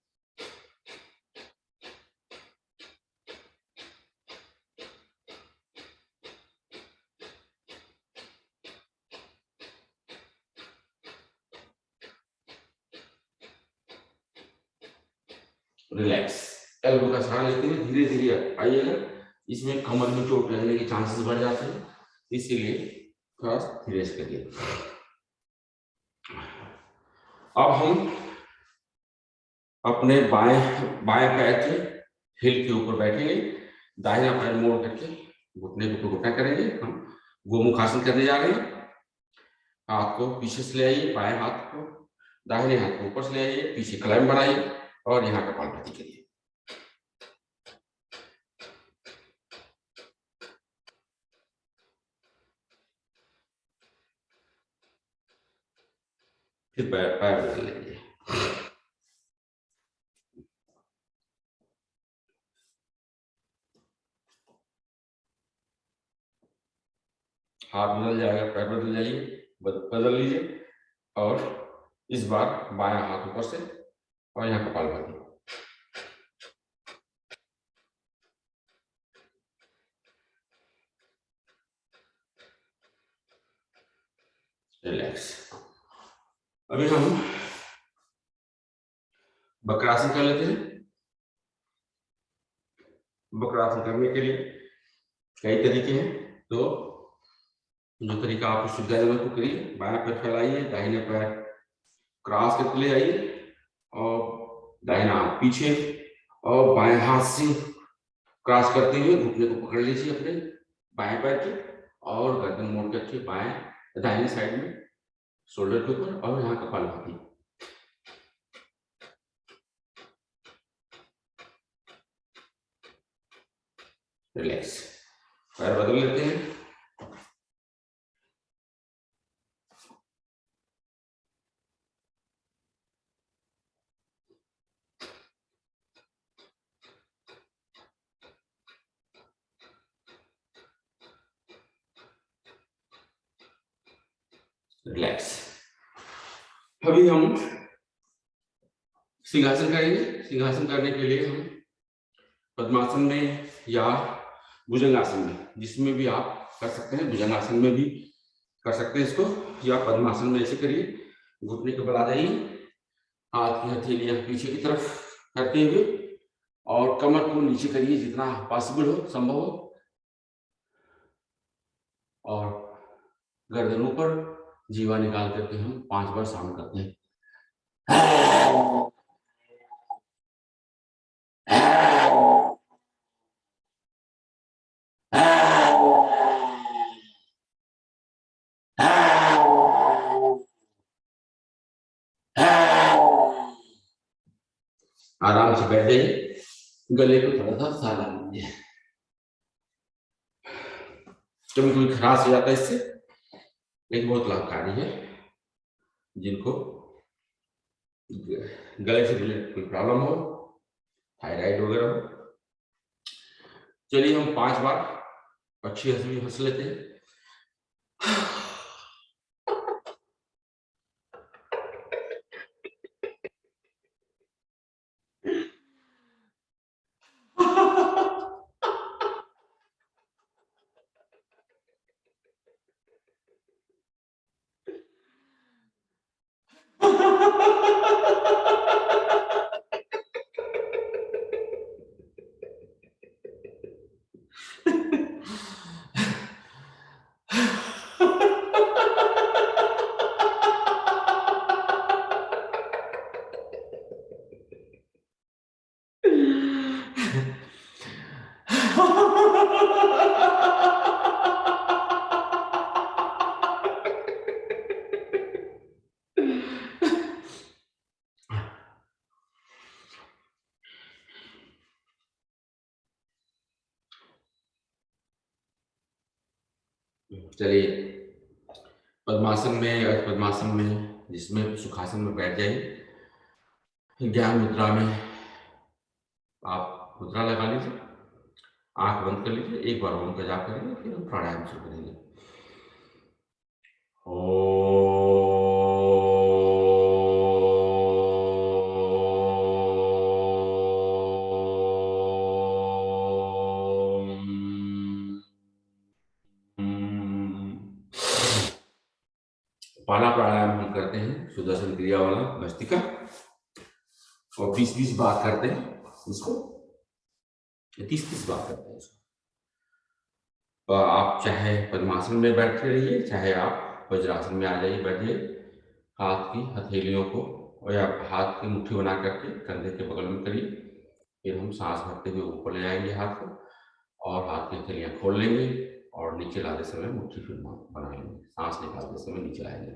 रिलैक्स। एल्बो का सहारा लेते हुए धीरे धीरे आइएगा। इसमें कमर में चोट लगने के चांसेस बढ़ जाते हैं, इसीलिए थोड़ा धीरे से करिए। अब हम अपने बाएं पैर के हिल के ऊपर बैठेंगे, दाहिना पैर मोड़ करके घुटने को घुटना करेंगे। हम गोमुखासन करने जा रहे हैं। हाथ को पीछे से ले आइए, बाएं हाथ को दाहिने हाथ को ऊपर से ले आइए, पीछे क्लाइंब बनाइए और यहाँ कपालभाति करिए। फिर पैर बदल लेंगे। हाथ बदल जाएगा, पैर बदल जाइए, बदल लीजिए और इस बार बायां हाथ ऊपर से और यहाँ कपालभाति। रिलैक्स। अभी हम वक्रासन कर लेते हैं। वक्रासन करने के लिए कई तरीके हैं, तो जो तरीका आप सुविधाजनक को करिए। बायां पैर फैलाइए, दाहिने पैर क्रॉस करके ले आइए और दाहिना हाथ पीछे और बाएं हाथ से क्रॉस करते हुए घुटने को पकड़ लीजिए अपने बाएं पैर के और गर्दन मोड़ के रखिए बाएं दाहिने साइड में शोल्डर के ऊपर और यहाँ कपालभाति। रिलैक्स। पैर बदल लेते हैं। रिलैक्स। अभी हम सिंहासन करेंगे। सिंहासन करने के लिए हम पद्मासन में या भुजंगासन में, जिसमें भी आप कर सकते हैं, भुजंगासन में भी कर सकते हैं इसको, या पद्मासन में ऐसे करिए, घुटने के बल आ जाइए, हाथ की हथेलियां पीछे की तरफ करते हुए और कमर को नीचे करिए जितना पॉसिबल हो, संभव हो, और गर्दन ऊपर, जीवा निकाल करके हम 5 बार साउंड करते हैं। आराम से बैठ जाइए, गले को थोड़ा सा साधा लीजिए। कभी कोई खराश हो जाता है इससे, लेकिन बहुत लाभकारी है जिनको गले से रिलेटेड कोई प्रॉब्लम हो, थायराइड वगैरह हो। चलिए हम 5 बार अच्छी हंसी हंस लेते हैं। चलिए पद्मासन में या पद्मासन में, जिसमें सुखासन में बैठ जाइए। ज्ञान मुद्रा में आप मुद्रा लगा लीजिए, आंख बंद कर लीजिए, एक बार ओम का जाप करेंगे, फिर हम प्राणायाम शुरू करेंगे। पहला प्राणायाम हम करते हैं सुदर्शन क्रिया वाला भस्त्रिका, और 20-20 बार करते हैं इसको, 30-30 बार करते हैं इसको। तो आप चाहे पद्मासन में बैठे रहिए, चाहे आप वज्रासन में आ जाइए, बैठिए। हाथ की हथेलियों को और या हाथ की मुट्ठी बना करके कंधे के बगल में करिए। फिर हम सांस भरते हुए ऊपर ले आएंगे हाथ को, और हाथ की हथेलियां खोल लेंगे और नीचे लाते समय मुट्ठी फिर बना लेंगे। सांस निकालते समय नीचे लाएंगे।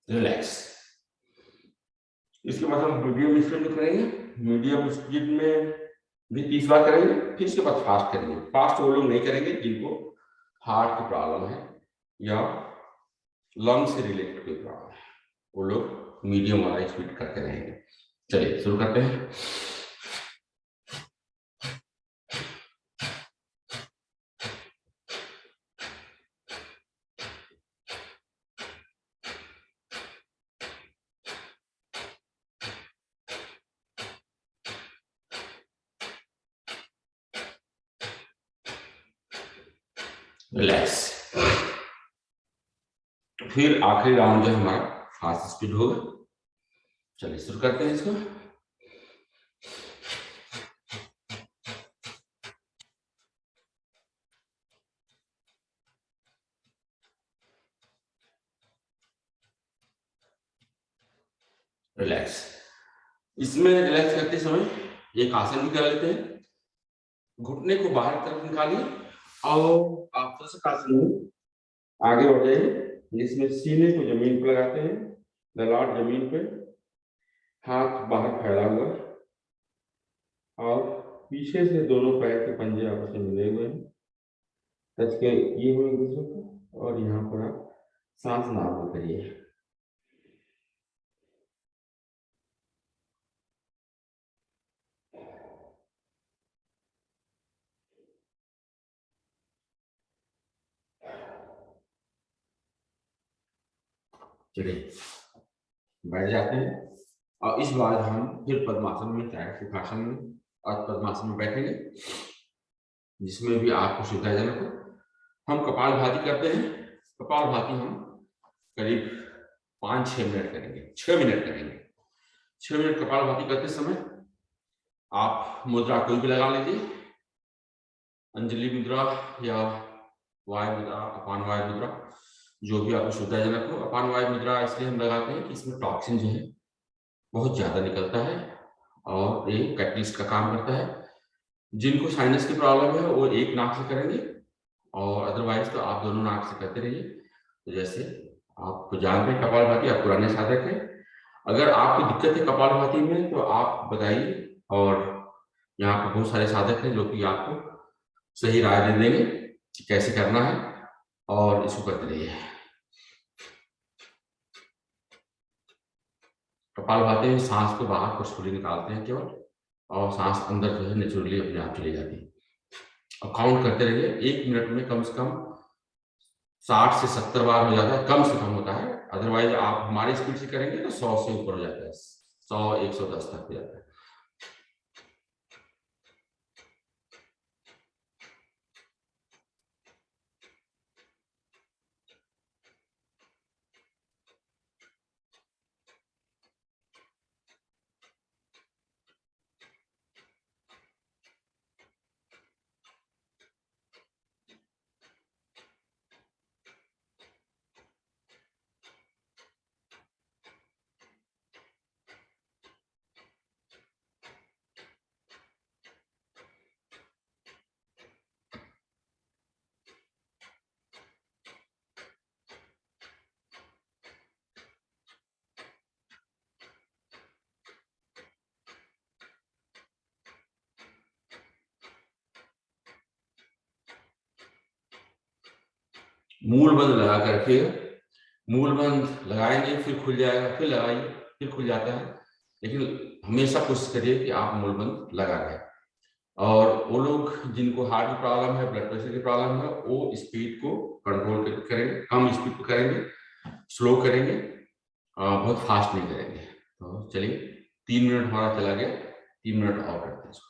रिलैक्स। इसके बाद हम मीडियम स्पीड में करेंगे। मीडियम स्पीड में भी 30 बार करेंगे, फिर इसके बाद फास्ट करेंगे। फास्ट वो लोग नहीं करेंगे जिनको हार्ट की प्रॉब्लम है, या लंग से रिलेटेड कोई प्रॉब्लम है, वो लोग मीडियम वाला स्पीड करते रहेंगे। चलिए शुरू करते हैं। रिलैक्स। फिर आखिरी राउंड जो हमारा फास्ट स्पीड होगा। चलिए शुरू करते हैं इसको। रिलैक्स। इसमें रिलैक्स करते समय एक आसन भी कर लेते हैं। घुटने को बाहर तरफ निकालिए और आप आसन में आगे बढ़ जाइए, जिसमें सीने को जमीन पर लगाते हैं, ललाट जमीन पे, हाथ बाहर फैला हुआ और पीछे से दोनों पैर के पंजे आपस में मिले हुए हैं, टच के ये हुए एक दूसरे को, और यहाँ पर आप सांस नॉर्मल करिए। चलिए बैठ जाते हैं और इस बार हम फिर पद्मासन में, चाहे सुखासन में और पद्मासन में बैठेंगे, जिसमें भी आपको सुविधाजनक हो। हम कपालभाति करते हैं। कपालभाति हम करीब 5-6 मिनट करेंगे, 6 मिनट करेंगे। 6 मिनट कपालभाति करते समय आप मुद्रा कोई भी लगा लीजिए, अंजलि मुद्रा या वायु मुद्रा, अपान वायु मुद्रा, जो भी आपको सुविधाजनक हो। अपान वायु मुद्रा इसलिए हम लगाते हैं कि इसमें टॉक्सिन जो है बहुत ज्यादा निकलता है और ये कैटलिस्ट का काम करता है। जिनको साइनस की प्रॉब्लम है वो एक नाक से करेंगे और अदरवाइज तो आप दोनों नाक से करते रहिए। तो जैसे आप जानते हैं कपालभाति, आप पुराने साधक हैं, अगर आपको दिक्कत है कपालभाति में तो आप बताइए, और यहाँ पर बहुत सारे साधक हैं जो कि आपको सही राय दे देंगे कि कैसे करना है, और इसको करते रहिए। कपालभाति में सांस को बाहर फोर्सफुली निकालते हैं केवल, और सांस अंदर जो है नेचुरली अपने आप चली जाती है। और काउंट करते रहिए, 1 मिनट में कम से कम 60 से 70 बार हो जाता है, कम से कम होता है। अदरवाइज आप हमारी स्पीड से करेंगे तो 100 से ऊपर हो जाता है, 100-110 तक हो जाता है। मूल बंद लगा कर रखिएगा। मूल बंद लगाएंगे फिर खुल जाएगा, फिर लगाइए फिर खुल जाता है, लेकिन हमेशा कोशिश करिए कि आप मूल बंद लगा रहे। और वो लोग जिनको हार्ट की प्रॉब्लम है, ब्लड प्रेशर की प्रॉब्लम है, वो स्पीड को कंट्रोल करेंगे, कम स्पीड पे करेंगे, स्लो करेंगे, बहुत फास्ट नहीं करेंगे। तो चलिए 3 मिनट हमारा चला गया, 3 मिनट और करते हैं इसको।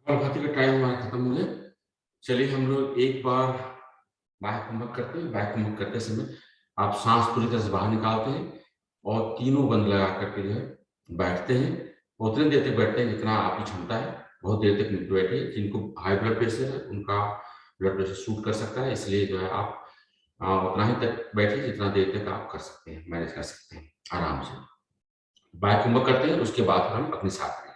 कपालभाति का टाइम हमारा खत्म हो गया। चलिए हम लोग एक बार बाह्य कुंभक करते हैं। बाह्य कुंभक करते समय आप सांस पूरी तरह से बाहर निकालते हैं और तीनों बंद लगा करके जो है बैठते हैं। उतनी देर तक बैठते हैं जितना आपकी क्षमता है, बहुत देर तक नहीं बैठे। जिनको हाई ब्लड प्रेशर है उनका ब्लड प्रेशर शूट कर सकता है, इसलिए जो है आप उतना ही तक बैठिए जितना देर तक आप कर सकते हैं, मैनेज कर सकते हैं आराम से। बाह्य कुंभक करते हैं, उसके बाद हम अपनी सांस लेंगे।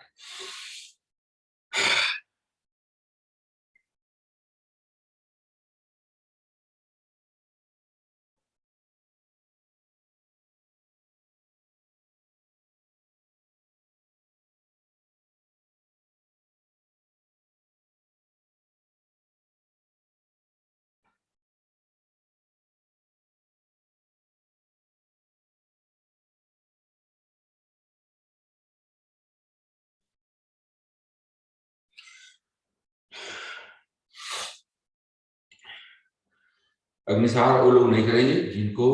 अग्निसार वो लोग नहीं करेंगे जिनको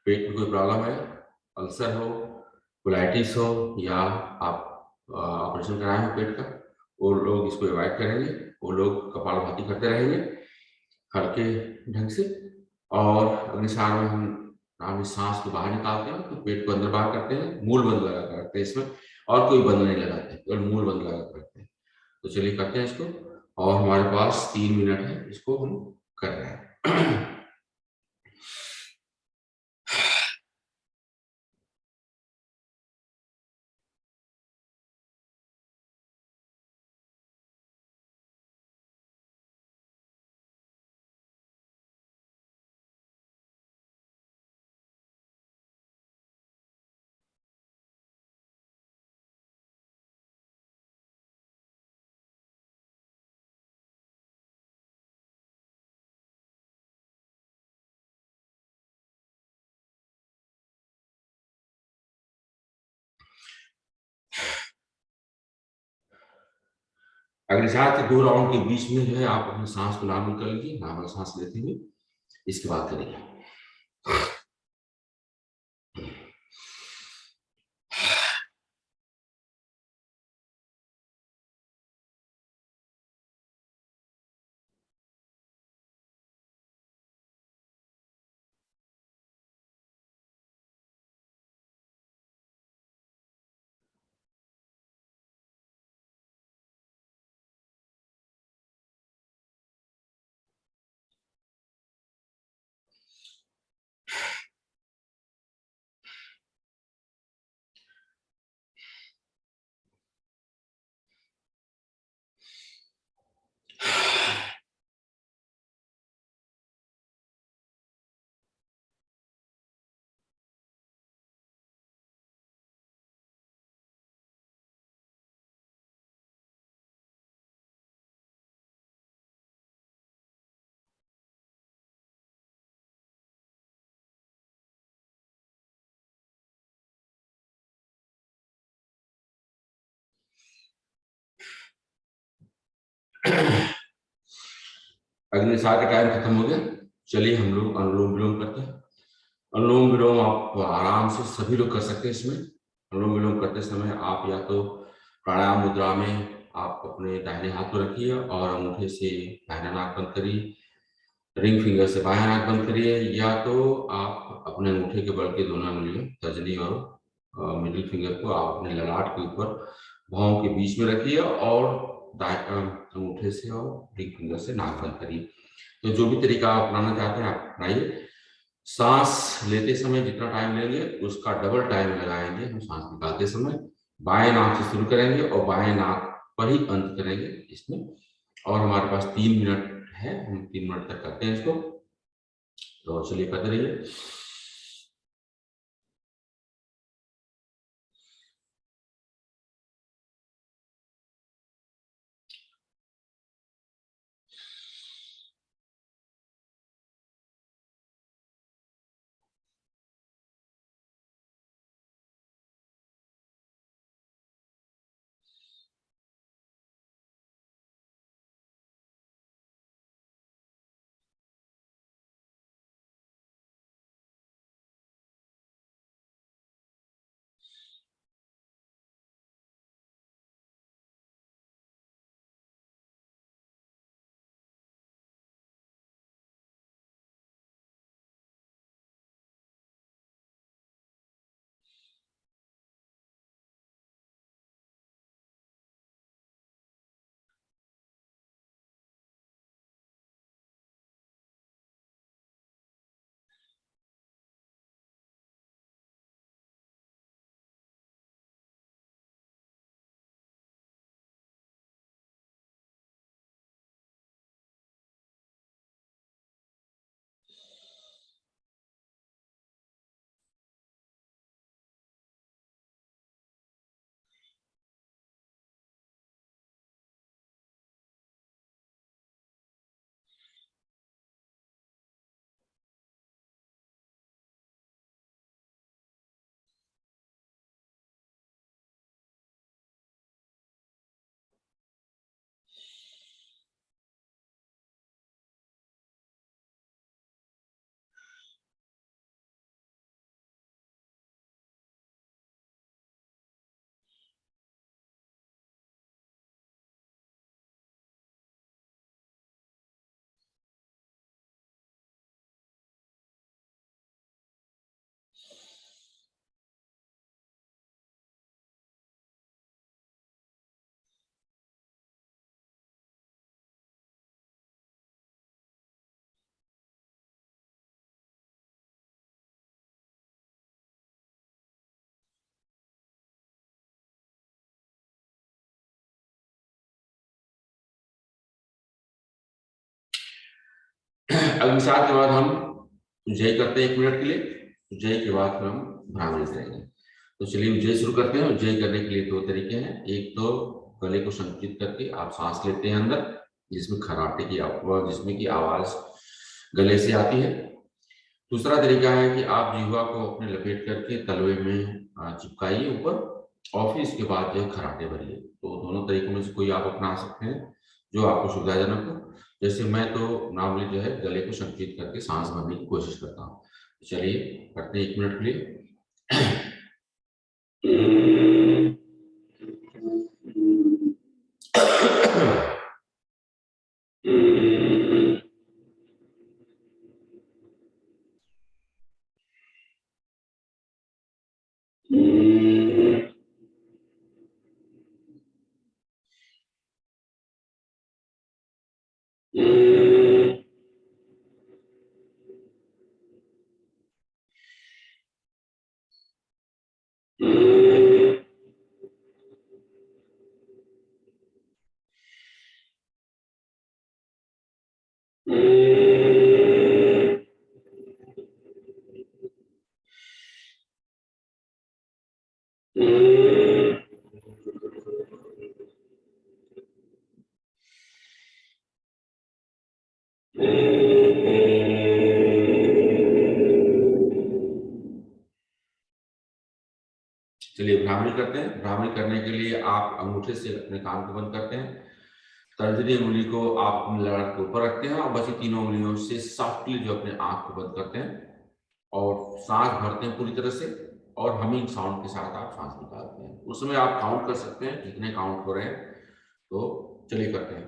पेट में कोई प्रॉब्लम है, अल्सर हो, कोलाइटिस हो, या आप ऑपरेशन कराए हो पेट का, वो लोग इसको अवॉइड करेंगे। वो लोग कपालभाति करते रहेंगे हल्के ढंग से। और अग्निसार में हम इस सांस को बाहर निकालते हैं तो पेट को अंदर बाहर करते हैं, मूल बंद लगा करते हैं इसमें, और कोई बंद नहीं लगाते, केवल मूल बंद लगा करते हैं। तो चलिए करते हैं इसको, और हमारे पास 3 मिनट है, इसको हम कर रहे हैं। अग्निसार के 2 राउंड के बीच में जो है आप अपनी सांस को नॉर्मल कर लीजिए, नॉर्मल सांस लेते हुए इसके बाद करिए। अग्निसार का टाइम खत्म हो गया। चलिए हम लोग अनुलोम विलोम करते हैं। अनुलोम विलोम आप आराम से सभी लोग कर सकते हैं। इसमें अनुलोम विलोम करते समय आप या तो प्राणायाम मुद्रा में आप अपने दाहिने हाथ को रखिए और अंगूठे से दाहिना नाक बंद करिए, रिंग फिंगर से बायां नाक बंद करिए, या तो आप अपने अंगूठे के बल के दोनों उंगलियों, तर्जनी और मिडिल फिंगर को आप अपने ललाट के ऊपर भौं के बीच में रखिए और अंगूठे से और रिंग फिंगर से नाक बंद करिए। तो जो भी तरीका आप अपनाना चाहते हैं आप अपनाइए। सांस लेते समय जितना टाइम लेंगे उसका डबल टाइम लगाएंगे हम सांस निकालते समय। बाएं नाक से शुरू करेंगे और बाएं नाक पर ही अंत करेंगे इसमें। और हमारे पास 3 मिनट है, हम 3 मिनट तक करते हैं इसको। तो चलिए करते रहिए। अग्निसात के बाद हम उज्जयी करते हैं 1 मिनट के लिए। उज्जयी के बाद फिर हम भ्रामरी करेंगे। तो चलिए उज्जयी शुरू करते हैं। उज्जयी करने के लिए 2 तरीके हैं। एक तो गले को संकुचित करके आप सांस लेते हैं अंदर, जिसमें खर्राटे की आवाज, जिसमें की आवाज गले से आती है। दूसरा तरीका है कि आप जिह्वा को अपने लपेट करके तलवे में चिपकाइए ऊपर, और फिर इसके बाद जो है खर्राटे भरिए। तो दोनों तरीकों में से कोई आप अपना सकते हैं जो आपको सुविधाजनक हो। जैसे मैं तो नॉर्मली जो है गले को संकुचित करके सांस भरने की कोशिश करता हूँ। चलिए करते हैं 1 मिनट के लिए। चलिए भ्रामरी करते हैं। भ्रामरी करने के लिए आप अंगूठे से अपने कान को बंद करते हैं, तर्जनी उंगली को आप अपने ललाट के ऊपर रखते हैं और बची तीनों उंगलियों से सॉफ्टली जो अपने आंख को बंद करते हैं और सांस भरते हैं पूरी तरह से, और हमिंग साउंड के साथ आप सांस निकालते हैं। उस समय आप काउंट कर सकते हैं कितने काउंट हो रहे हैं। तो चलिए करते हैं।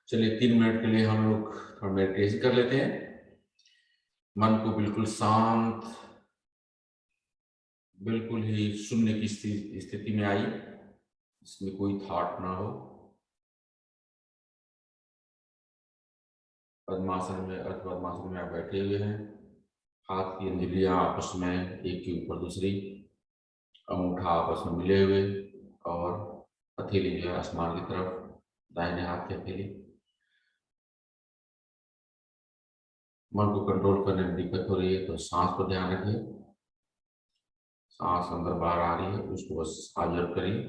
चलिए 3 मिनट के लिए हम लोग थोड़ा मेडिटेशन कर लेते हैं। मन को बिल्कुल शांत, बिल्कुल ही शून्य की स्थिति में आइए, इसमें कोई थॉट ना हो। पद्मासन में, अर्ध पद्मासन में आप बैठे हुए हैं। हाथ की अंगुलियां आपस में एक के ऊपर दूसरी, अंगूठा आपस में मिले हुए, और हथेली जो है आसमान की तरफ, दाहिने हाथ की हथेली। मन को कंट्रोल करने में दिक्कत हो रही है तो सांस पर ध्यान रखिए। सांस अंदर बाहर आ रही है, उसको बस ऑब्जर्व करिए।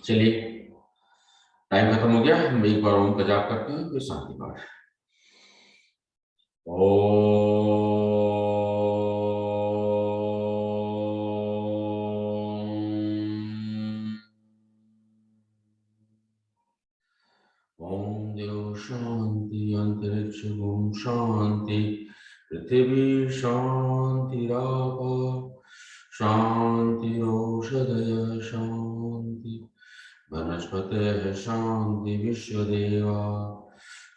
चलिए, टाइम खत्म हो गया। हम एक बार ओम का जाप करते हैं, फिर शांति पाठ। ओम देव शांति, अंतरिक्ष ओम शांति, पृथ्वी शांतिराप शांतिरोषधय शांति, वनस्पतयः शांति, विश्वदेवा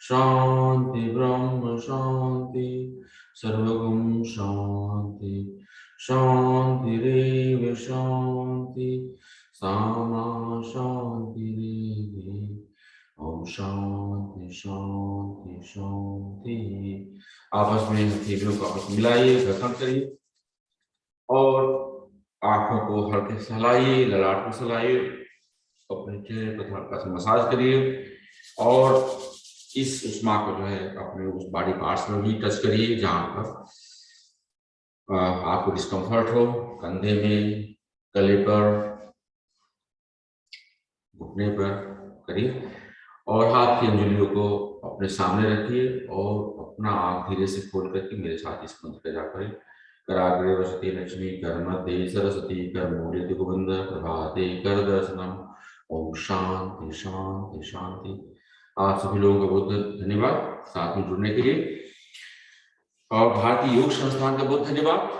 शांति, ब्रह्म शांति, सर्वगुण शांति, शांतिरेव शांति, सामा शांतिरेव। ओम शांति शांति शांति। आपस में हथेलियों को आपस में मिलाइए, ग्रहण करिए और आंखों को हल्के से हिलाइए, ललाट को सहलाइए, अपने चेहरे पर हल्का सा मसाज करिए और इस उष्मा को जो है अपने उस बॉडी पार्ट्स में भी टच करिए जहां पर आपको डिस्कम्फर्ट हो, कंधे में, गले पर, घुटने पर करिए और हाथ की अंगुलियों को अपने सामने रखिए और अपना आंख धीरे से खोल करके मेरे साथ इस मंत्र का जाप करें। कराग्रे वसति लक्ष्मी, कर मध्य सरस्वती, कर मूले गोविंद, प्रभाते कर दर्शनम। ओम शांति शांति शांति। आप सभी लोगों का बहुत धन्यवाद साथ में जुड़ने के लिए और भारतीय योग संस्थान का बहुत धन्यवाद।